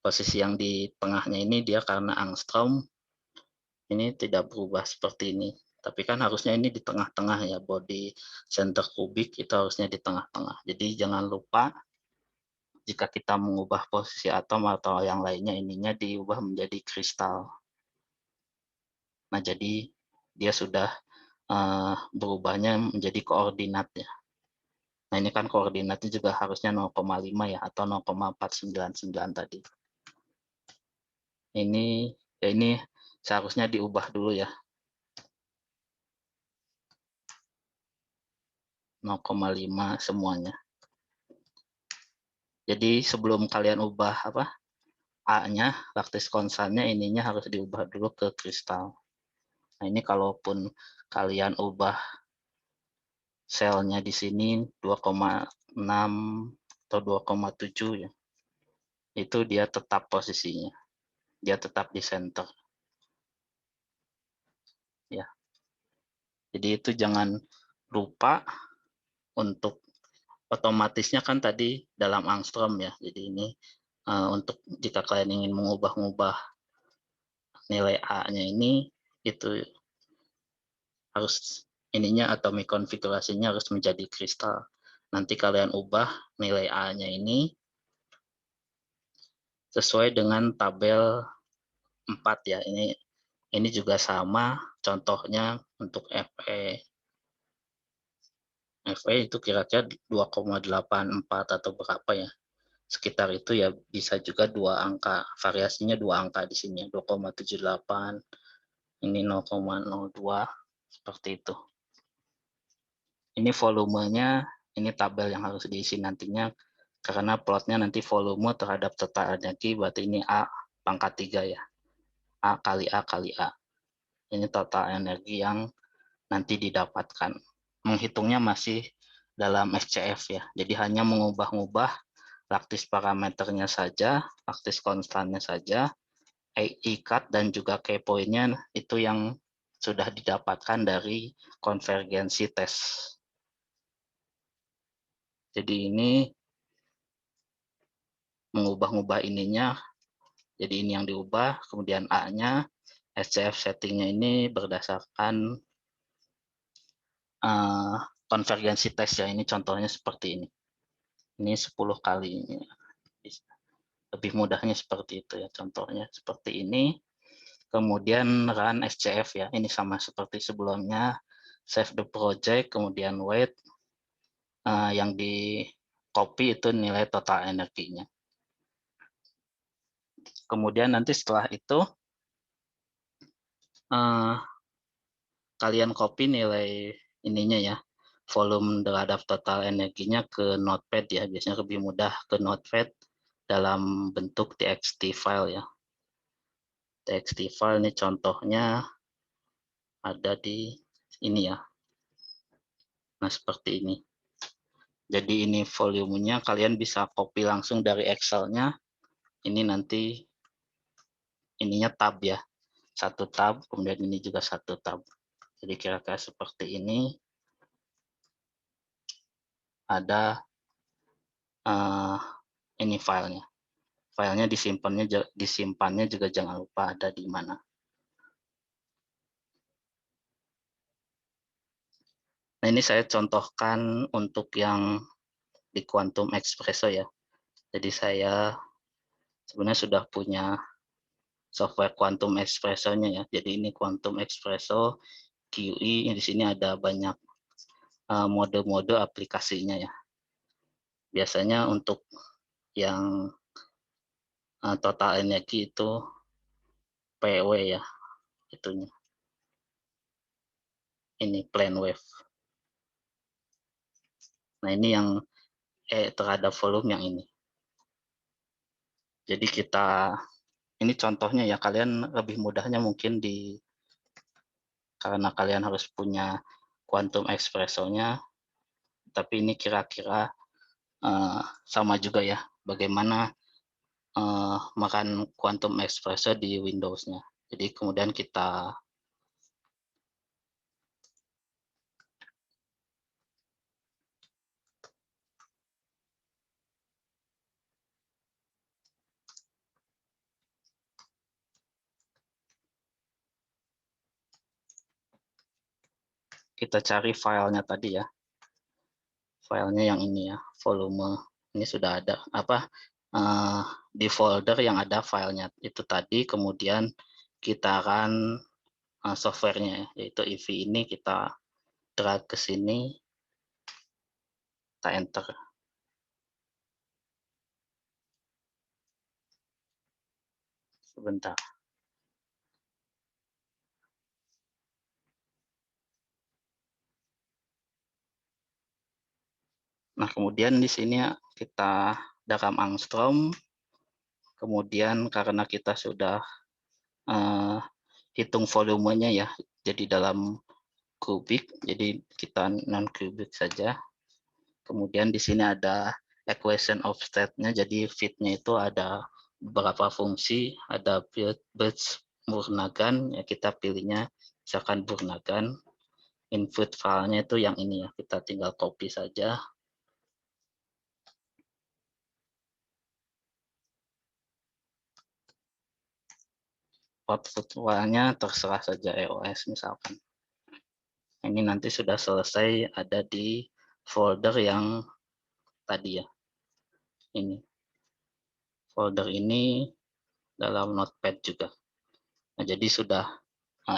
Posisi yang di tengahnya ini dia karena angstrom, ini tidak berubah seperti ini. Tapi kan harusnya ini di tengah-tengah ya, body center kubik itu harusnya di tengah-tengah. Jadi jangan lupa jika kita mengubah posisi atom atau yang lainnya, ininya diubah menjadi kristal. Nah, jadi dia sudah berubahnya menjadi koordinat ya. Nah, ini kan koordinatnya juga harusnya 0,5 ya, atau 0,499 tadi. Ini seharusnya diubah dulu ya. 0,5 semuanya. Jadi sebelum kalian ubah A-nya, lattice konstannya, ininya harus diubah dulu ke kristal. Nah, ini kalaupun kalian ubah selnya di sini 2,6 atau 2,7 ya, itu dia tetap posisinya, dia tetap di center ya. Jadi itu jangan lupa untuk otomatisnya kan tadi dalam angstrom ya. Jadi ini untuk jika kalian ingin mengubah-ubah nilai A-nya ini, itu harus ininya atomic konfigurasinya harus menjadi kristal. Nanti kalian ubah nilai A-nya ini sesuai dengan tabel 4 ya. Ini juga sama contohnya untuk FE. FE itu kira-kira 2,84 atau berapa ya. Sekitar itu ya, bisa juga 2 angka. Variasinya 2 angka di sini, 2,78, ini 0,02, seperti itu. Ini volumenya, ini tabel yang harus diisi nantinya, karena plotnya nanti volume terhadap total energi, berarti ini A pangkat 3 ya. A kali A kali A. Ini total energi yang nanti didapatkan. Menghitungnya masih dalam SCF ya. Jadi hanya mengubah-ubah lattice parameternya saja, lattice konstannya saja, I-cut dan juga key point-nya itu yang sudah didapatkan dari konvergensi tes. Jadi ini mengubah-ubah ininya, jadi ini yang diubah, kemudian A-nya, SCF settingnya ini berdasarkan konvergensi tes ya. Ini contohnya seperti ini. Ini 10 kali. Lebih mudahnya seperti itu ya, contohnya seperti ini. Kemudian run SCF ya, ini sama seperti sebelumnya. Save the project, kemudian wait. Yang di copy itu nilai total energinya. Kemudian nanti setelah itu kalian copy nilai ininya ya, volume terhadap total energinya ke Notepad ya. Biasanya lebih mudah ke Notepad dalam bentuk txt file ya. Txt file ini contohnya ada di ini ya. Nah, seperti ini. Jadi ini volumenya, kalian bisa copy langsung dari Excel-nya. Ini nanti ininya tab ya. Satu tab, kemudian ini juga satu tab. Jadi kira-kira seperti ini. Ada ini filenya. Filenya disimpannya juga jangan lupa ada di mana. Nah, ini saya contohkan untuk yang di Quantum Espresso ya. Jadi saya sebenarnya sudah punya software Quantum Espresso-nya ya. Jadi ini Quantum Espresso QE, di sini ada banyak mode-mode aplikasinya ya. Biasanya untuk yang total energi itu PW ya, itunya. Ini plane wave. Nah, ini yang terhadap volume yang ini. Jadi ini contohnya ya, kalian lebih mudahnya mungkin karena kalian harus punya Quantum Espresso-nya, tapi ini kira-kira sama juga ya, bagaimana makan Quantum Espresso di Windows-nya. Jadi kemudian kita cari filenya tadi ya. Filenya yang ini ya, volume. Ini sudah ada di folder yang ada filenya itu tadi, kemudian kita run softwarenya, yaitu EV ini kita drag ke sini, kita enter. Sebentar. Nah, kemudian di sini kita dalam angstrom, kemudian karena kita sudah hitung volumenya ya, jadi dalam kubik, jadi kita non kubik saja. Kemudian di sini ada equation of state-nya, jadi fit-nya itu ada beberapa fungsi, ada Birch Murnaghan, ya kita pilihnya misalkan Murnaghan. Input filenya itu yang ini ya, kita tinggal copy saja. Output filenya terserah saja EOS misalkan. Ini nanti sudah selesai ada di folder yang tadi ya. Ini. Folder ini dalam Notepad juga. Nah, jadi sudah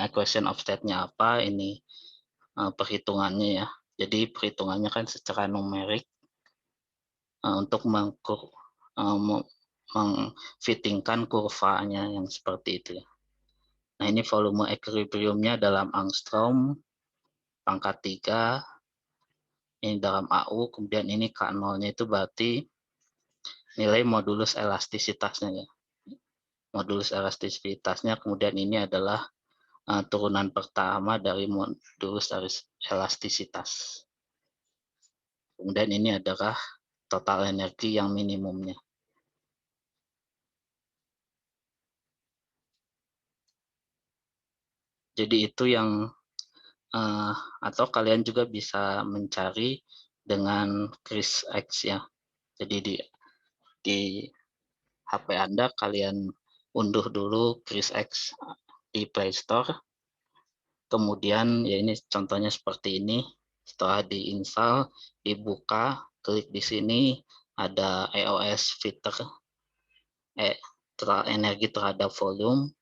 equation of state-nya apa, ini perhitungannya ya. Jadi perhitungannya kan secara numerik untuk mengfittingkan kurvanya yang seperti itu ya. Nah, ini volume equilibriumnya dalam angstrom pangkat 3, ini dalam AU, kemudian ini K0-nya itu berarti nilai modulus elastisitasnya ya. Modulus elastisitasnya, kemudian ini adalah turunan pertama dari modulus elastisitas. Kemudian ini adalah total energi yang minimumnya. Jadi itu yang atau kalian juga bisa mencari dengan CrisX ya. Jadi di HP Anda kalian unduh dulu CrisX di Play Store. Kemudian ya ini contohnya seperti ini. Setelah diinstal, dibuka, klik di sini ada EOS filter energi terhadap volume.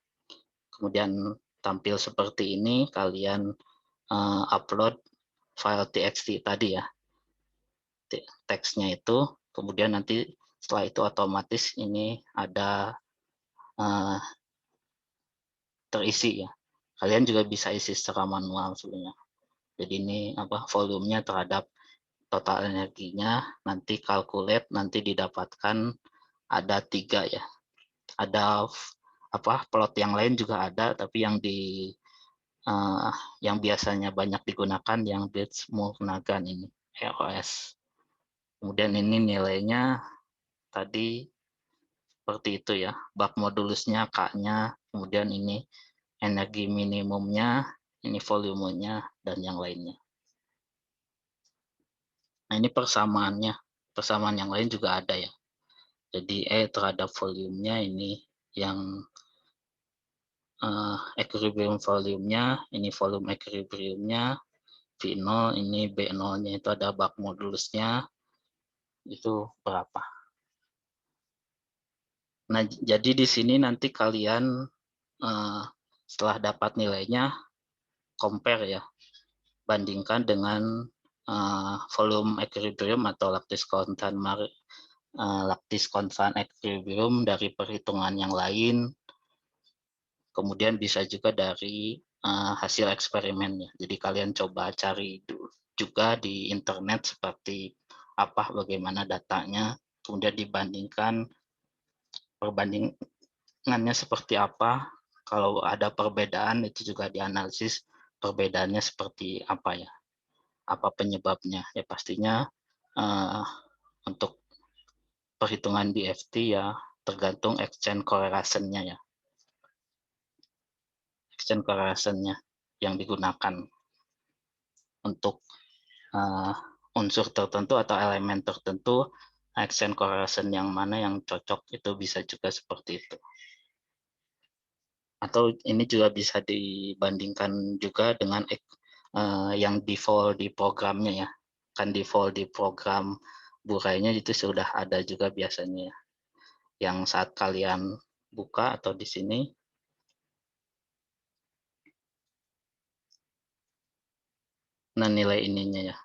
Kemudian tampil seperti ini, kalian upload file txt tadi ya, teksnya itu, kemudian nanti setelah itu otomatis ini ada terisi ya. Kalian juga bisa isi secara manual sebenarnya. Jadi ini volumenya terhadap total energinya, nanti calculate, nanti didapatkan ada 3 ya. Ada plot yang lain juga ada, tapi yang biasanya banyak digunakan yang Birch-Murnaghan ini, EOS. Kemudian ini nilainya tadi seperti itu ya, bak modulusnya, K-nya, kemudian ini energi minimumnya, ini volumenya, dan yang lainnya. Nah, ini persamaannya. Persamaan yang lain juga ada ya. Jadi E terhadap volumenya ini yang equilibrium volumenya, ini volume equilibriumnya, V0, ini B0-nya itu ada bak modulusnya, itu berapa. Nah, jadi di sini nanti kalian setelah dapat nilainya, compare ya, bandingkan dengan volume equilibrium atau lattice constant equilibrium dari perhitungan yang lain, kemudian bisa juga dari hasil eksperimennya. Jadi kalian coba cari juga di internet seperti bagaimana datanya, kemudian dibandingkan, perbandingannya seperti apa. Kalau ada perbedaan itu juga dianalisis perbedaannya seperti apa ya, apa penyebabnya. Ya pastinya untuk perhitungan DFT ya tergantung exchange correlation-nya ya. Exchange correlation-nya yang digunakan untuk unsur tertentu atau elemen tertentu, exchange correlation yang mana yang cocok, itu bisa juga seperti itu. Atau ini juga bisa dibandingkan juga dengan yang default di programnya ya. Kan default di program Burainya itu sudah ada juga biasanya ya. Yang saat kalian buka atau di sini, nah nilai ininya ya.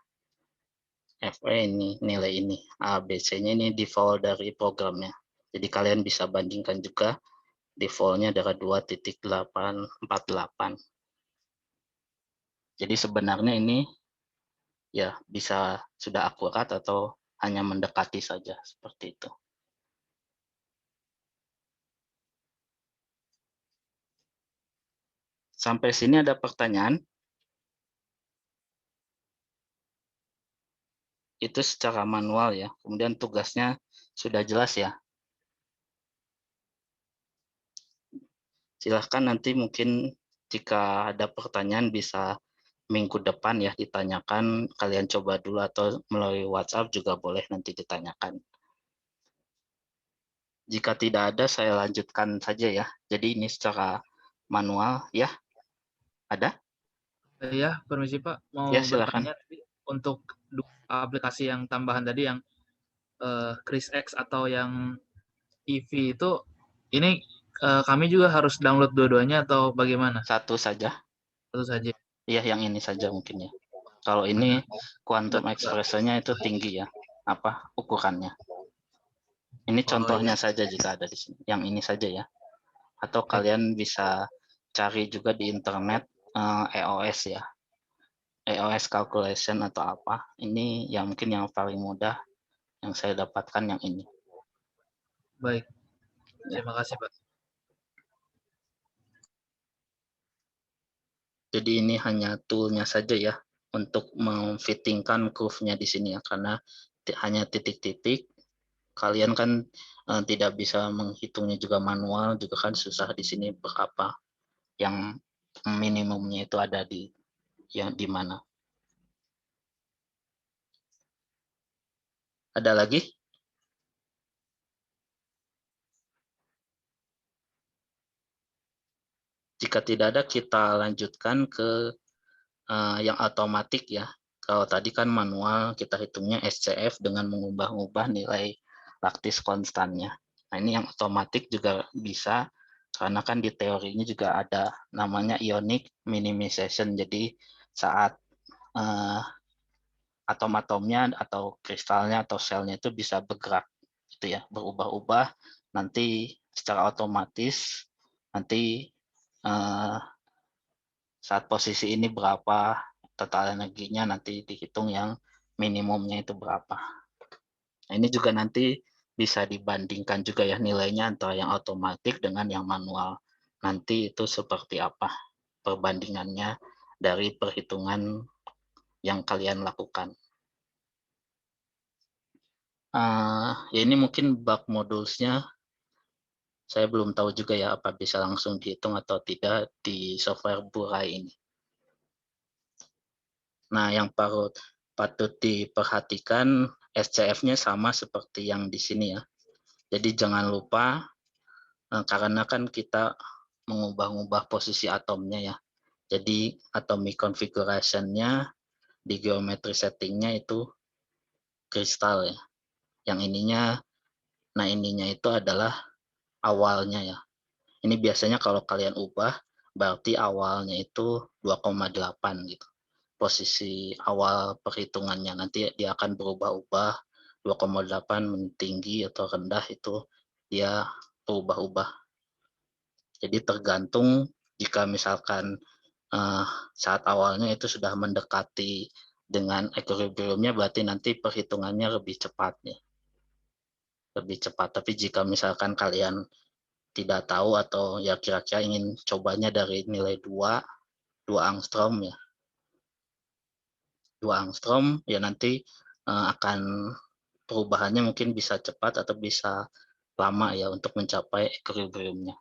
FE ini nilai ini, ABC-nya ini default dari programnya. Jadi kalian bisa bandingkan juga default-nya adalah 2.848. Jadi sebenarnya ini ya bisa sudah akurat atau hanya mendekati saja seperti itu. Sampai sini ada pertanyaan? Itu secara manual ya. Kemudian tugasnya sudah jelas ya. Silahkan nanti mungkin jika ada pertanyaan bisa minggu depan ya ditanyakan, kalian coba dulu atau melalui WhatsApp juga boleh nanti ditanyakan. Jika tidak ada, saya lanjutkan saja ya. Jadi ini secara manual ya. Ada? Ya, permisi Pak, mau Ya, silakan. bertanya untuk aplikasi yang tambahan tadi yang CrisX atau yang EV itu, ini kami juga harus download dua-duanya atau bagaimana? Satu saja. Satu saja. Iya, yang ini saja mungkin ya. Kalau ini quantum expression-nya itu tinggi ya, ukurannya. Ini contohnya saja jika ada di sini. Yang ini saja ya. Atau kalian bisa cari juga di internet EOS ya. EOS calculation atau apa. Ini yang mungkin yang paling mudah yang saya dapatkan yang ini. Baik. Terima kasih, Pak. Jadi ini hanya tool-nya saja ya untuk memfittingkan curve-nya di sini ya, karena hanya titik-titik. Kalian kan tidak bisa menghitungnya juga manual, juga kan susah di sini berapa yang minimumnya itu ada di mana. Ada lagi? Jika tidak ada, kita lanjutkan ke yang otomatik ya. Kalau tadi kan manual, kita hitungnya SCF dengan mengubah-ubah nilai lattice konstannya. Nah, ini yang otomatik juga bisa, karena kan di teorinya juga ada namanya ionic minimization. Jadi saat atom-atomnya atau kristalnya atau selnya itu bisa bergerak, gitu ya, berubah-ubah, nanti secara otomatis nanti saat posisi ini berapa, total energinya nanti dihitung yang minimumnya itu berapa. Nah, ini juga nanti bisa dibandingkan juga ya nilainya antara yang otomatis dengan yang manual. Nanti itu seperti apa perbandingannya dari perhitungan yang kalian lakukan. Ya ini mungkin bug modulsnya saya belum tahu juga ya apa bisa langsung dihitung atau tidak di software Burai ini. Nah, yang patut diperhatikan SCF-nya sama seperti yang di sini ya. Jadi jangan lupa karena kan kita mengubah-ubah posisi atomnya ya. Jadi atomic configuration-nya di geometry setting-nya itu kristal ya. Yang ininya, nah ininya itu adalah awalnya ya. Ini biasanya kalau kalian ubah, berarti awalnya itu 2,8 gitu. Posisi awal perhitungannya, nanti dia akan berubah-ubah, 2,8 tinggi atau rendah itu dia berubah-ubah. Jadi tergantung jika misalkan saat awalnya itu sudah mendekati dengan equilibriumnya, berarti nanti perhitungannya lebih cepat ya. Lebih cepat. Tapi jika misalkan kalian tidak tahu atau ya kira-kira ingin cobanya dari nilai 2 angstrom ya. 2 angstrom ya nanti akan perubahannya mungkin bisa cepat atau bisa lama ya untuk mencapai equilibriumnya.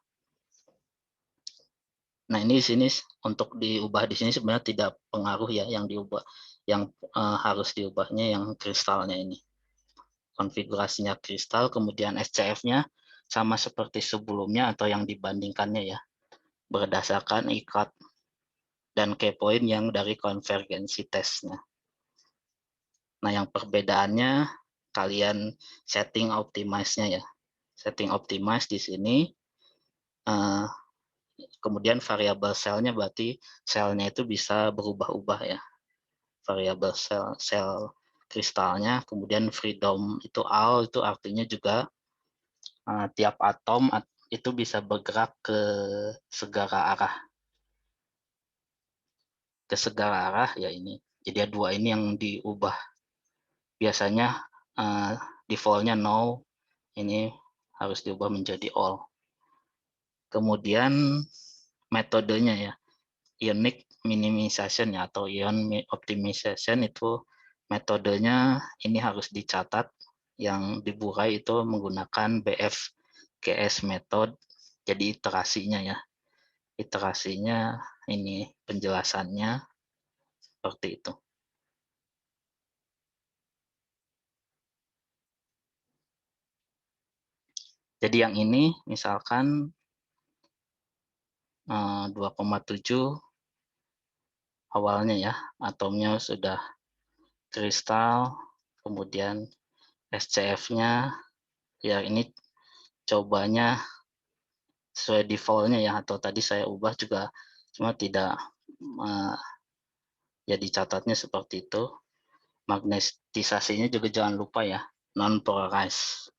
Nah, ini di sini untuk diubah di sini sebenarnya tidak pengaruh ya yang diubah. Yang harus diubahnya yang kristalnya ini. Konfigurasinya kristal, kemudian SCF-nya sama seperti sebelumnya atau yang dibandingkannya ya. Berdasarkan ikat dan key point yang dari konvergensi tesnya. Nah, yang perbedaannya kalian setting optimize-nya ya. Setting optimize di sini kemudian variabel selnya berarti selnya itu bisa berubah-ubah ya. Variabel sel kristalnya, kemudian freedom itu all itu artinya juga tiap atom itu bisa bergerak ke segala arah. Ke segala arah ya ini. Jadi dua ini yang diubah. Biasanya default-nya no, ini harus diubah menjadi all. Kemudian metodenya ya, ionic minimization ya, atau ion optimization itu metodenya ini harus dicatat. Yang di Burai itu menggunakan BFGS method, jadi iterasinya ya. Iterasinya ini penjelasannya seperti itu. Jadi yang ini misalkan 2,7 awalnya ya, atomnya sudah kristal, kemudian SCF-nya ya ini cobanya sesuai default-nya ya, atau tadi saya ubah juga cuma tidak jadi catatnya seperti itu. Magnetisasinya juga jangan lupa ya, non polarized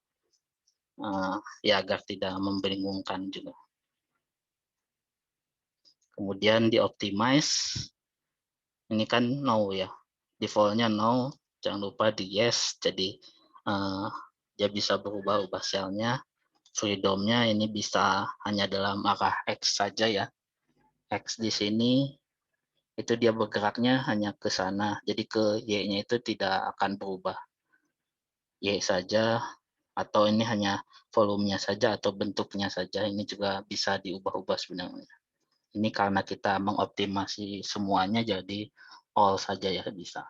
ya agar tidak membingungkan juga. Kemudian di optimize ini kan no ya, default-nya no, jangan lupa di yes, jadi dia bisa berubah-ubah selnya. Freedom-nya ini bisa hanya dalam arah X saja ya. X di sini itu dia bergeraknya hanya ke sana, jadi ke Y-nya itu tidak akan berubah. Y saja, atau ini hanya volumenya saja atau bentuknya saja, ini juga bisa diubah-ubah sebenarnya. Ini karena kita mengoptimasi semuanya jadi all saja ya bisa.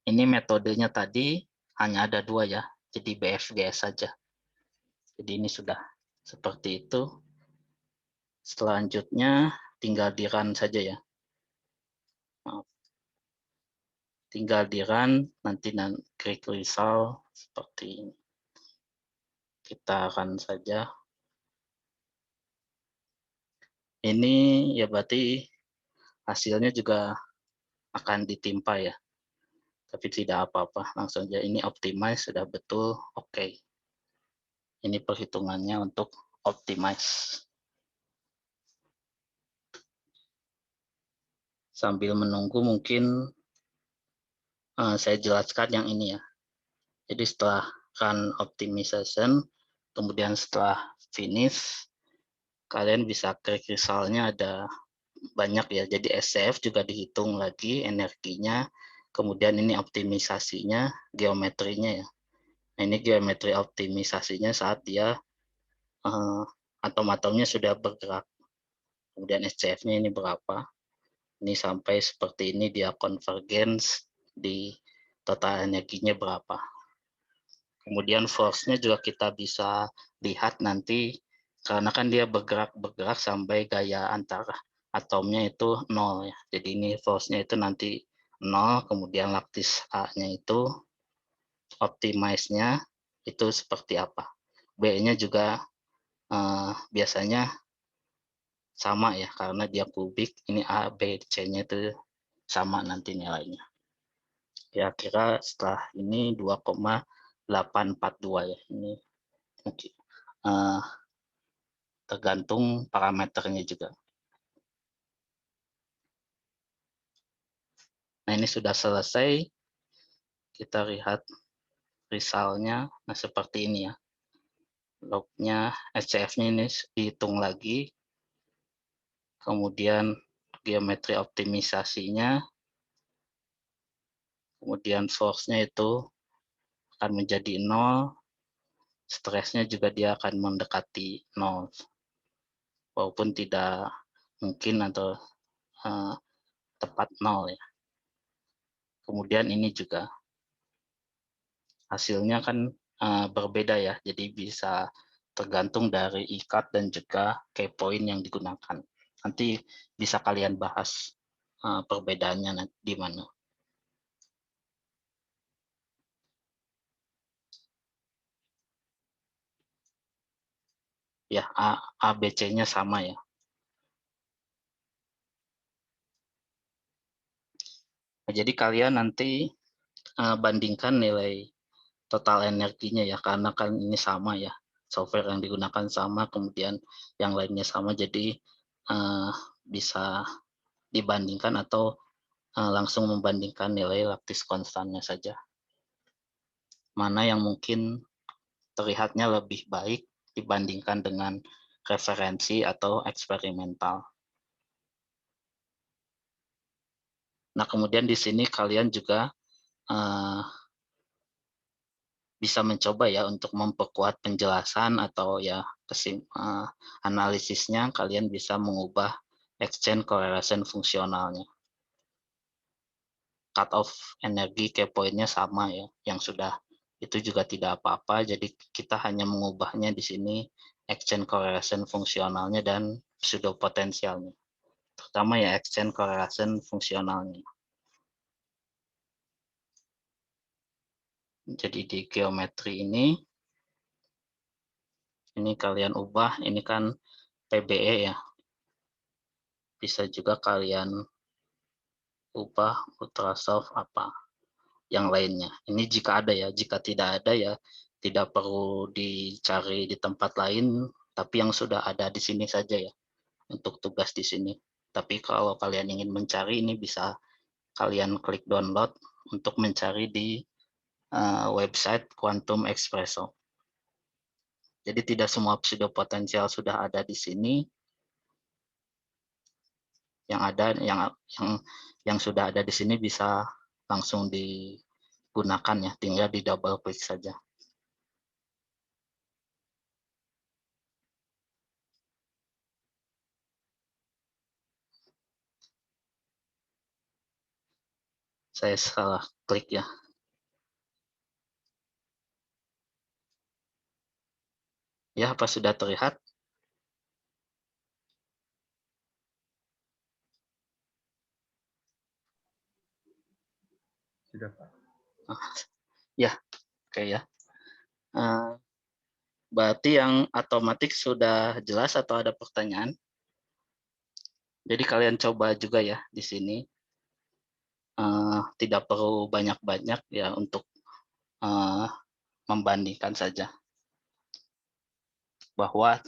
Ini metodenya tadi hanya ada 2 ya, jadi BFGS saja. Jadi ini sudah seperti itu. Selanjutnya tinggal di run saja ya. Tinggal di run, nanti klik result seperti ini. Kita run saja. Ini ya berarti hasilnya juga akan ditimpa ya. Tapi tidak apa-apa, langsung aja ini optimize sudah betul, oke. Ini perhitungannya untuk optimize. Sambil menunggu mungkin saya jelaskan yang ini ya. Jadi setelah run optimization, kemudian setelah finish, kalian bisa klik resultnya ada banyak ya. Jadi SCF juga dihitung lagi energinya, kemudian ini optimisasinya, geometrinya ya. Nah, ini geometri optimisasinya saat dia atom-atomnya sudah bergerak. Kemudian SCF-nya ini berapa. Ini sampai seperti ini dia convergence di total energinya berapa. Kemudian force-nya juga kita bisa lihat nanti karena kan dia bergerak sampai gaya antara atomnya itu 0 ya. Jadi ini force-nya itu nanti 0, kemudian lattice A-nya itu optimize-nya itu seperti apa. B-nya juga biasanya sama ya karena dia kubik, ini A, B, C-nya itu sama nanti nilainya. Kira-kira setelah ini 2,842 ya. Ini mungkin tergantung parameternya juga. Nah, ini sudah selesai. Kita lihat resultnya. Nah, seperti ini ya. Lognya, SCF-nya ini dihitung lagi. Kemudian geometri optimisasinya. Kemudian force-nya itu akan menjadi 0. Stresnya juga dia akan mendekati 0. Walaupun tidak mungkin atau tepat 0 ya. Kemudian ini juga hasilnya kan berbeda ya, jadi bisa tergantung dari ikat dan juga key point yang digunakan. Nanti bisa kalian bahas perbedaannya di mana. Ya, ABC-nya sama ya. Nah, jadi kalian nanti bandingkan nilai total energinya ya, karena kan ini sama ya, software yang digunakan sama, kemudian yang lainnya sama, jadi bisa dibandingkan atau langsung membandingkan nilai lattice konstannya saja. Mana yang mungkin terlihatnya lebih baik dibandingkan dengan referensi atau eksperimental. Nah, kemudian di sini kalian juga bisa mencoba ya untuk memperkuat penjelasan atau ya analisisnya, kalian bisa mengubah exchange correlation fungsionalnya. Cut off energi key point-nya sama ya, yang sudah itu juga tidak apa-apa, jadi kita hanya mengubahnya di sini exchange correlation fungsionalnya dan pseudo potensialnya, terutama ya exchange correlation fungsionalnya. Jadi di geometri ini kalian ubah, ini kan PBE ya, bisa juga kalian ubah ultrasoft apa yang lainnya. Ini jika ada ya, jika tidak ada ya tidak perlu dicari di tempat lain, tapi yang sudah ada di sini saja ya untuk tugas di sini. Tapi kalau kalian ingin mencari, ini bisa kalian klik download untuk mencari di website Quantum Espresso. Jadi tidak semua pseudo potensial sudah ada di sini. Yang ada yang sudah ada di sini bisa langsung digunakan ya, tinggal di double klik saja. Saya salah klik ya. Ya, apa sudah terlihat? Sudah, Pak. Ya, oke ya. Berarti yang otomatis sudah jelas atau ada pertanyaan? Jadi kalian coba juga ya di sini. Tidak perlu banyak-banyak ya untuk membandingkan saja. Bahwa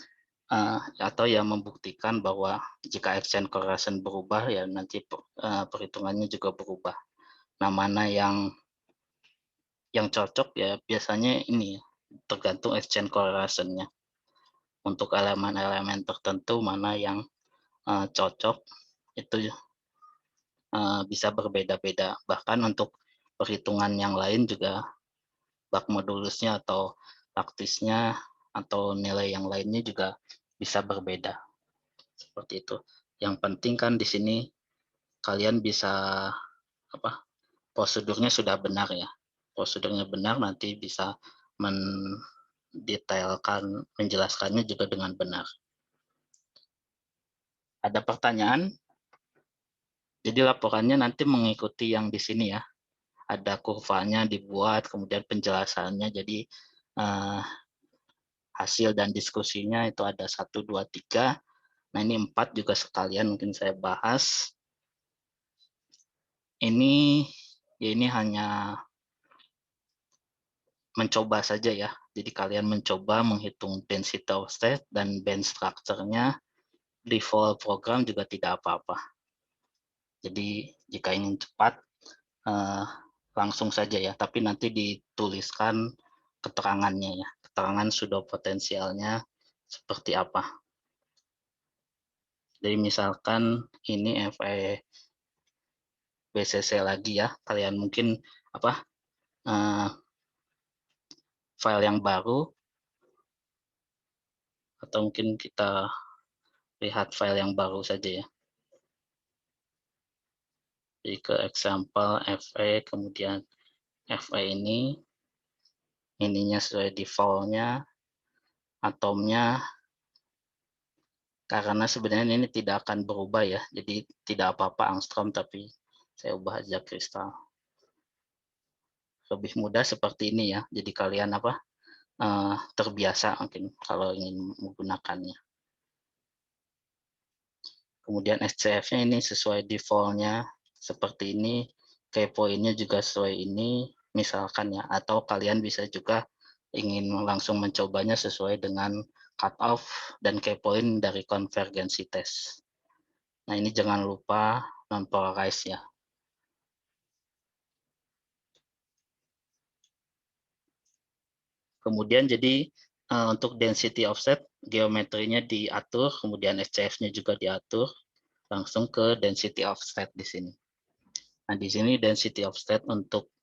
atau yang membuktikan bahwa jika exchange correlation berubah ya nanti perhitungannya juga berubah. Nah, mana yang cocok ya biasanya ini ya, tergantung exchange correlation-nya. Untuk elemen-elemen tertentu mana yang cocok itu bisa berbeda-beda. Bahkan untuk perhitungan yang lain juga bak modulusnya atau laktisnya atau nilai yang lainnya juga bisa berbeda. Seperti itu. Yang penting kan di sini kalian bisa prosedurnya sudah benar ya. Prosedurnya benar nanti bisa mendetailkan, menjelaskannya juga dengan benar. Ada pertanyaan? Jadi laporannya nanti mengikuti yang di sini ya. Ada kurvanya dibuat, kemudian penjelasannya. Jadi hasil dan diskusinya itu ada 1, 2, 3. Nah, ini 4 juga sekalian mungkin saya bahas. Ini hanya mencoba saja ya. Jadi kalian mencoba menghitung density of state dan band structure-nya. Di full program juga tidak apa-apa. Jadi jika ingin cepat, langsung saja ya. Tapi nanti dituliskan keterangannya ya. Keterangan pseudopotensialnya seperti apa. Jadi misalkan ini FE BCC lagi ya. Kalian mungkin file yang baru, atau mungkin kita lihat file yang baru saja ya. Jadi ke example FE, kemudian FE ininya sesuai default-nya, atomnya, karena sebenarnya ini tidak akan berubah ya. Jadi tidak apa-apa angstrom, tapi saya ubah aja kristal. Lebih mudah seperti ini ya. Jadi kalian terbiasa mungkin kalau ingin menggunakannya. Kemudian SCF-nya ini sesuai default-nya seperti ini, key point-nya juga sesuai ini, misalkan ya. Atau kalian bisa juga ingin langsung mencobanya sesuai dengan cut-off dan key point dari konvergensi tes. Nah, ini jangan lupa non-polarize ya. Kemudian jadi untuk density offset, geometrinya diatur, kemudian SCF-nya juga diatur, langsung ke density offset di sini. Nah, di sini density offset untuk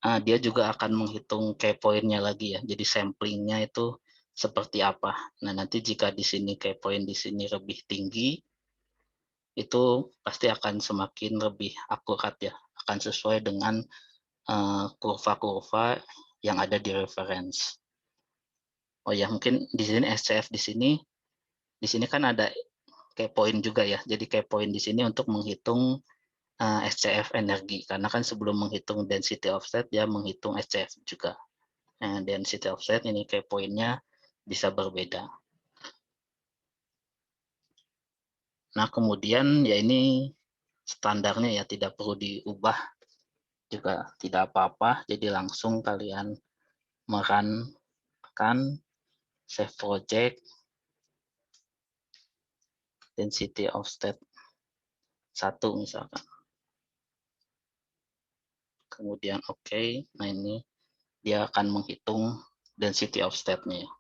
dia juga akan menghitung key point-nya lagi ya. Jadi sampling-nya itu seperti apa. Nah, nanti jika di sini key point di sini lebih tinggi, itu pasti akan semakin lebih akurat ya. Akan sesuai dengan kurva-kurva yang ada di reference. Oh ya, mungkin di sini SCF di sini kan ada key point juga ya. Jadi key point di sini untuk menghitung SCF energi, karena kan sebelum menghitung density offset dia menghitung SCF juga. Density offset ini key point-nya bisa berbeda. Nah, kemudian ya ini standarnya ya, tidak perlu diubah juga tidak apa-apa. Jadi langsung kalian merunkan save project density offset 1 misalkan. Kemudian oke. Nah, ini dia akan menghitung density offset-nya ya.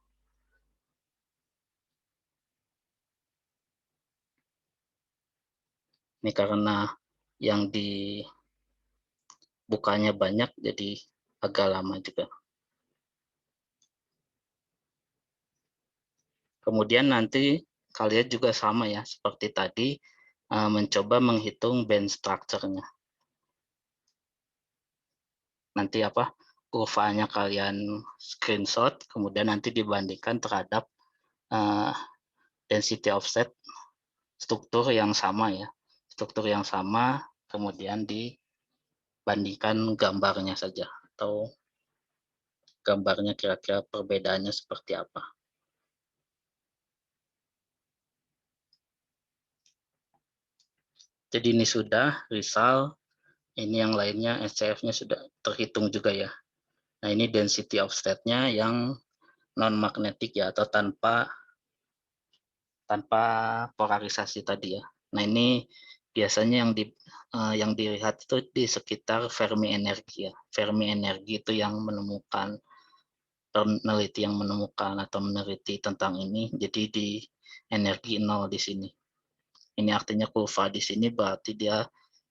Ini karena yang dibukanya banyak jadi agak lama juga. Kemudian nanti kalian juga sama ya seperti tadi mencoba menghitung band structure-nya. Nanti kurvanya kalian screenshot, kemudian nanti dibandingkan terhadap density offset struktur yang sama ya. Struktur yang sama, kemudian dibandingkan gambarnya saja, atau gambarnya kira-kira perbedaannya seperti apa. Jadi ini sudah result, ini yang lainnya SCF-nya sudah terhitung juga ya. Nah, ini density offset-nya yang non-magnetik ya, atau tanpa tanpa polarisasi tadi ya. Nah ini biasanya yang dilihat itu di sekitar Fermi energi ya. Fermi energi itu yang menemukan, peneliti yang menemukan atau meneliti tentang ini. Jadi di energi 0 di sini. Ini artinya kurva di sini berarti dia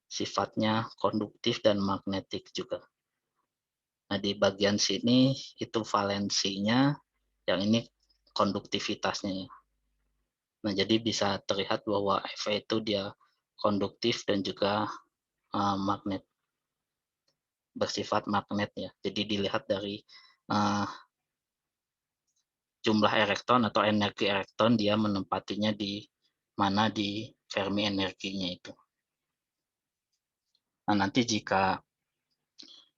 sifatnya konduktif dan magnetik juga. Nah di bagian sini itu valensinya, yang ini konduktivitasnya. Nah, jadi bisa terlihat bahwa Fe itu dia konduktif dan juga magnet, bersifat magnet ya. Jadi dilihat dari jumlah elektron atau energi elektron dia menempatinya di mana di Fermi energinya itu. Nah, nanti jika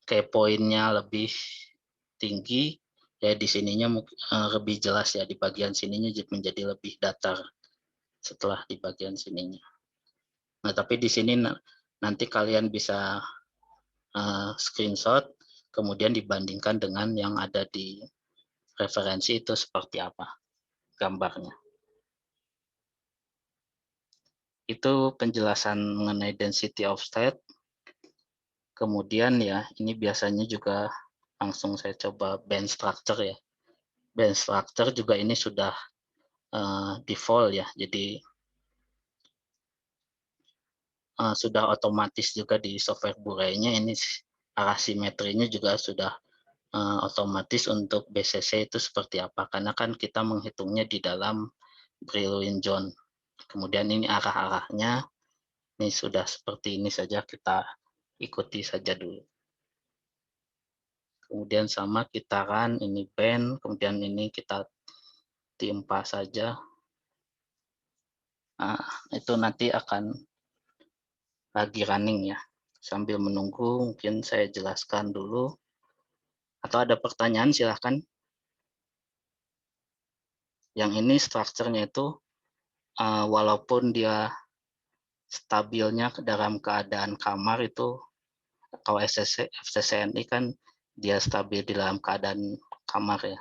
K-poinnya lebih tinggi, ya di sininya lebih jelas ya, di bagian sininya menjadi lebih datar setelah di bagian sininya. Nah, tapi di sini nanti kalian bisa screenshot, kemudian dibandingkan dengan yang ada di referensi itu seperti apa gambarnya. Itu penjelasan mengenai density of state. Kemudian ya, ini biasanya juga langsung saya coba band structure ya. Band structure juga ini sudah default ya, jadi sudah otomatis juga di software Bure-nya. Ini arah simetrinya juga sudah otomatis untuk BCC itu seperti apa, karena kan kita menghitungnya di dalam Brillouin zone. Kemudian ini arah-arahnya, ini sudah seperti ini saja, kita ikuti saja dulu. Kemudian sama kitaran, ini band, kemudian ini kita timpa saja. Nah, itu nanti akan lagi running ya. Sambil menunggu mungkin saya jelaskan dulu. Atau ada pertanyaan silahkan. Yang ini strukturnya itu walaupun dia stabilnya dalam keadaan kamar itu, kalau FCCNI kan dia stabil di dalam keadaan kamar ya.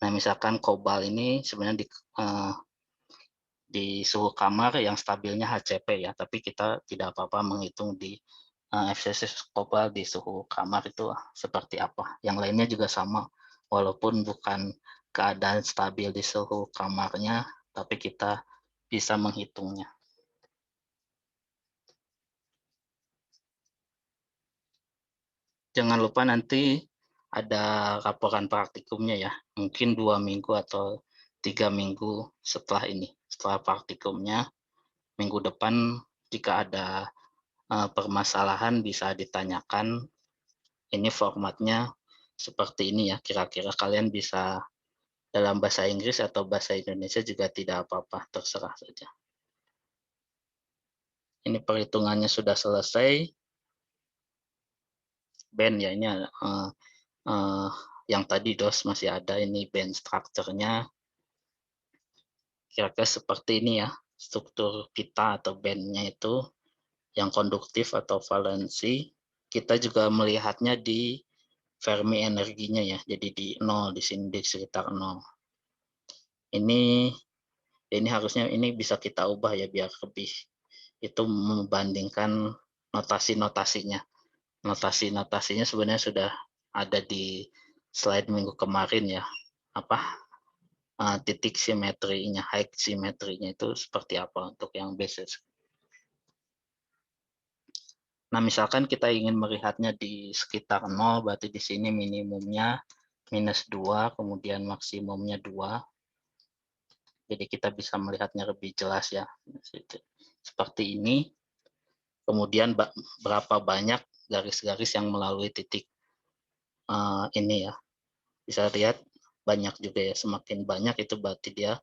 Nah misalkan kobal ini sebenarnya di suhu kamar yang stabilnya HCP ya, tapi kita tidak apa-apa menghitung di FCC kobal di suhu kamar itu seperti apa. Yang lainnya juga sama, walaupun bukan keadaan stabil di suhu kamarnya, tapi kita bisa menghitungnya. Jangan lupa nanti ada laporan praktikumnya ya, mungkin 2 minggu atau 3 minggu setelah ini. Setelah praktikumnya, minggu depan jika ada permasalahan bisa ditanyakan. Ini formatnya seperti ini ya, kira-kira kalian bisa dalam bahasa Inggris atau bahasa Indonesia juga tidak apa-apa, terserah saja. Ini perhitungannya sudah selesai. Band ya, ini yang tadi DOS masih ada, ini band structure-nya. Kira-kira seperti ini ya, struktur kita atau bandnya itu, yang konduktif atau valensi. Kita juga melihatnya di Fermi energinya ya, jadi di 0, di sini di sekitar 0. Ini harusnya ini bisa kita ubah ya, biar lebih itu membandingkan notasi-notasinya. Notasi-notasinya sebenarnya sudah ada di slide minggu kemarin ya, titik simetrinya, height simetrinya itu seperti apa untuk yang basis. Nah, misalkan kita ingin melihatnya di sekitar 0, berarti di sini minimumnya -2, kemudian maksimumnya 2. Jadi kita bisa melihatnya lebih jelas ya. Seperti ini. Kemudian berapa banyak garis-garis yang melalui titik ini ya. Bisa lihat banyak juga ya, semakin banyak itu berarti dia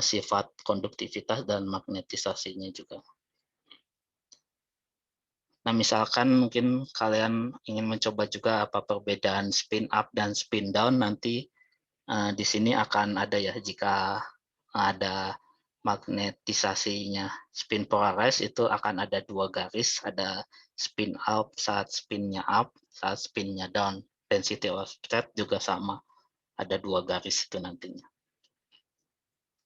sifat konduktivitas dan magnetisasinya juga. Nah, misalkan mungkin kalian ingin mencoba juga apa perbedaan spin up dan spin down, nanti di sini akan ada ya, jika ada magnetisasinya spin polarized itu akan ada 2 garis, ada spin up saat spinnya up, saat spinnya down. Density of state juga sama, ada 2 garis itu nantinya.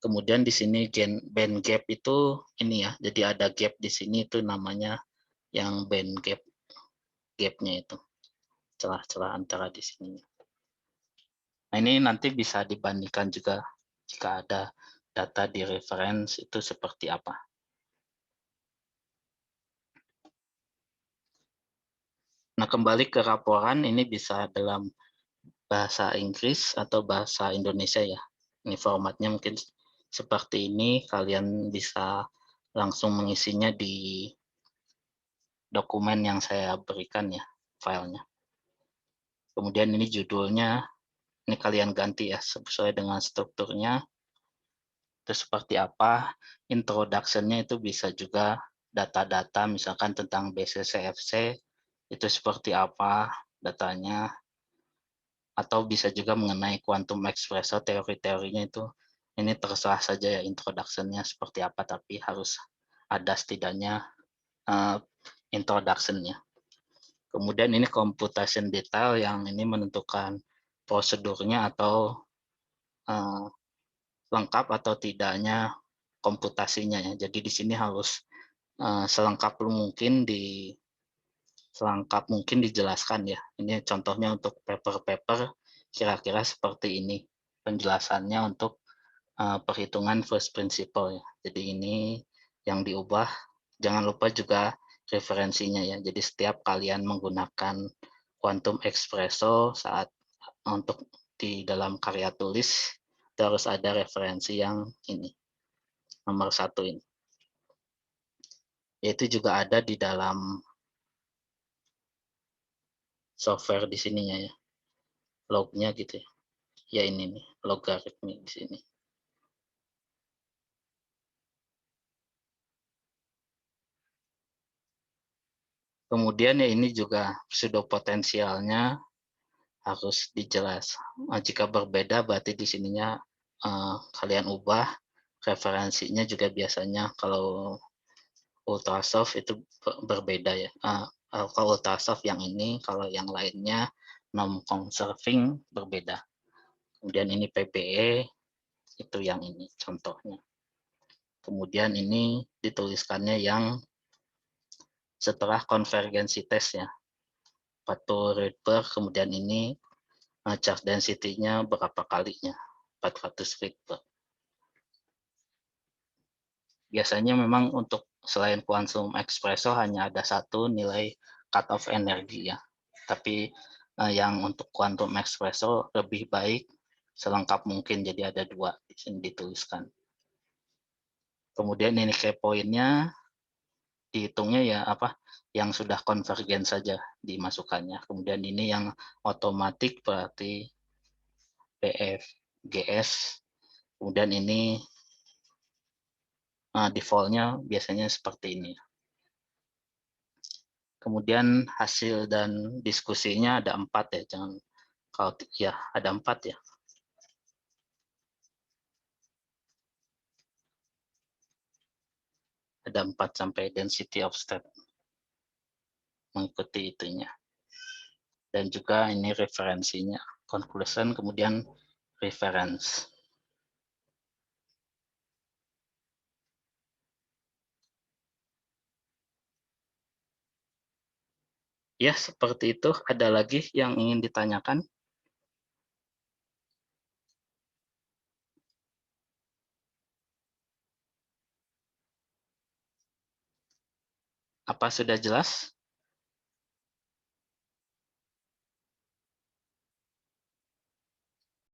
Kemudian di sini band gap itu ini ya, jadi ada gap di sini itu namanya yang band gapnya itu, celah-celah antara di sini. Nah, ini nanti bisa dibandingkan juga jika ada data di reference itu seperti apa. Nah, kembali ke laporan, ini bisa dalam bahasa Inggris atau bahasa Indonesia ya. Ini formatnya mungkin seperti ini, kalian bisa langsung mengisinya di dokumen yang saya berikan ya, filenya. Kemudian ini judulnya, ini kalian ganti ya, sesuai dengan strukturnya. Itu seperti apa, introduction-nya itu bisa juga data-data, misalkan tentang BCCFC, itu seperti apa datanya, atau bisa juga mengenai quantum espresso, teori-teorinya itu, ini terserah saja ya introduction-nya seperti apa, tapi harus ada setidaknya introduction-nya. Kemudian ini computation detail yang ini menentukan prosedurnya atau lengkap atau tidaknya komputasinya ya. Jadi di sini harus selengkap mungkin dijelaskan ya. Ini contohnya untuk paper-paper kira-kira seperti ini penjelasannya untuk perhitungan first principle ya. Jadi ini yang diubah. Jangan lupa juga referensinya ya. Jadi setiap kalian menggunakan quantum espresso saat untuk di dalam karya tulis itu harus ada referensi yang ini nomor 1 ini. Yaitu juga ada di dalam software di sininya ya. Lognya gitu ya. Ya ini nih, logaritmik di sini. Kemudian ya ini juga pseudopotensialnya harus dijelas. Jika berbeda berarti di sininya kalian ubah referensinya juga biasanya kalau ultrasoft itu berbeda ya. Kalau ultrasoft yang ini, kalau yang lainnya non conserving berbeda. Kemudian ini PBE itu yang ini contohnya. Kemudian ini dituliskannya yang setelah konvergensi tes ya. Patu Rydberg, kemudian ini charge density-nya berapa kalinya, 400 Rydberg. Biasanya memang untuk selain quantum espresso hanya ada satu nilai cut-off energi ya. Tapi yang untuk quantum espresso lebih baik selengkap mungkin, jadi ada 2 di sini dituliskan. Kemudian ini key point-nya dihitungnya ya apa yang sudah konvergen saja dimasukkannya. Kemudian ini yang otomatis berarti PFGS. Kemudian ini default-nya biasanya seperti ini. Kemudian hasil dan diskusinya ada 4 ya, jangan kalau ya ada 4 ya. Ada 4 sampai density of state mengikuti itunya. Dan juga ini referensinya, conclusion kemudian reference. Ya, seperti itu. Ada lagi yang ingin ditanyakan? Apa sudah jelas?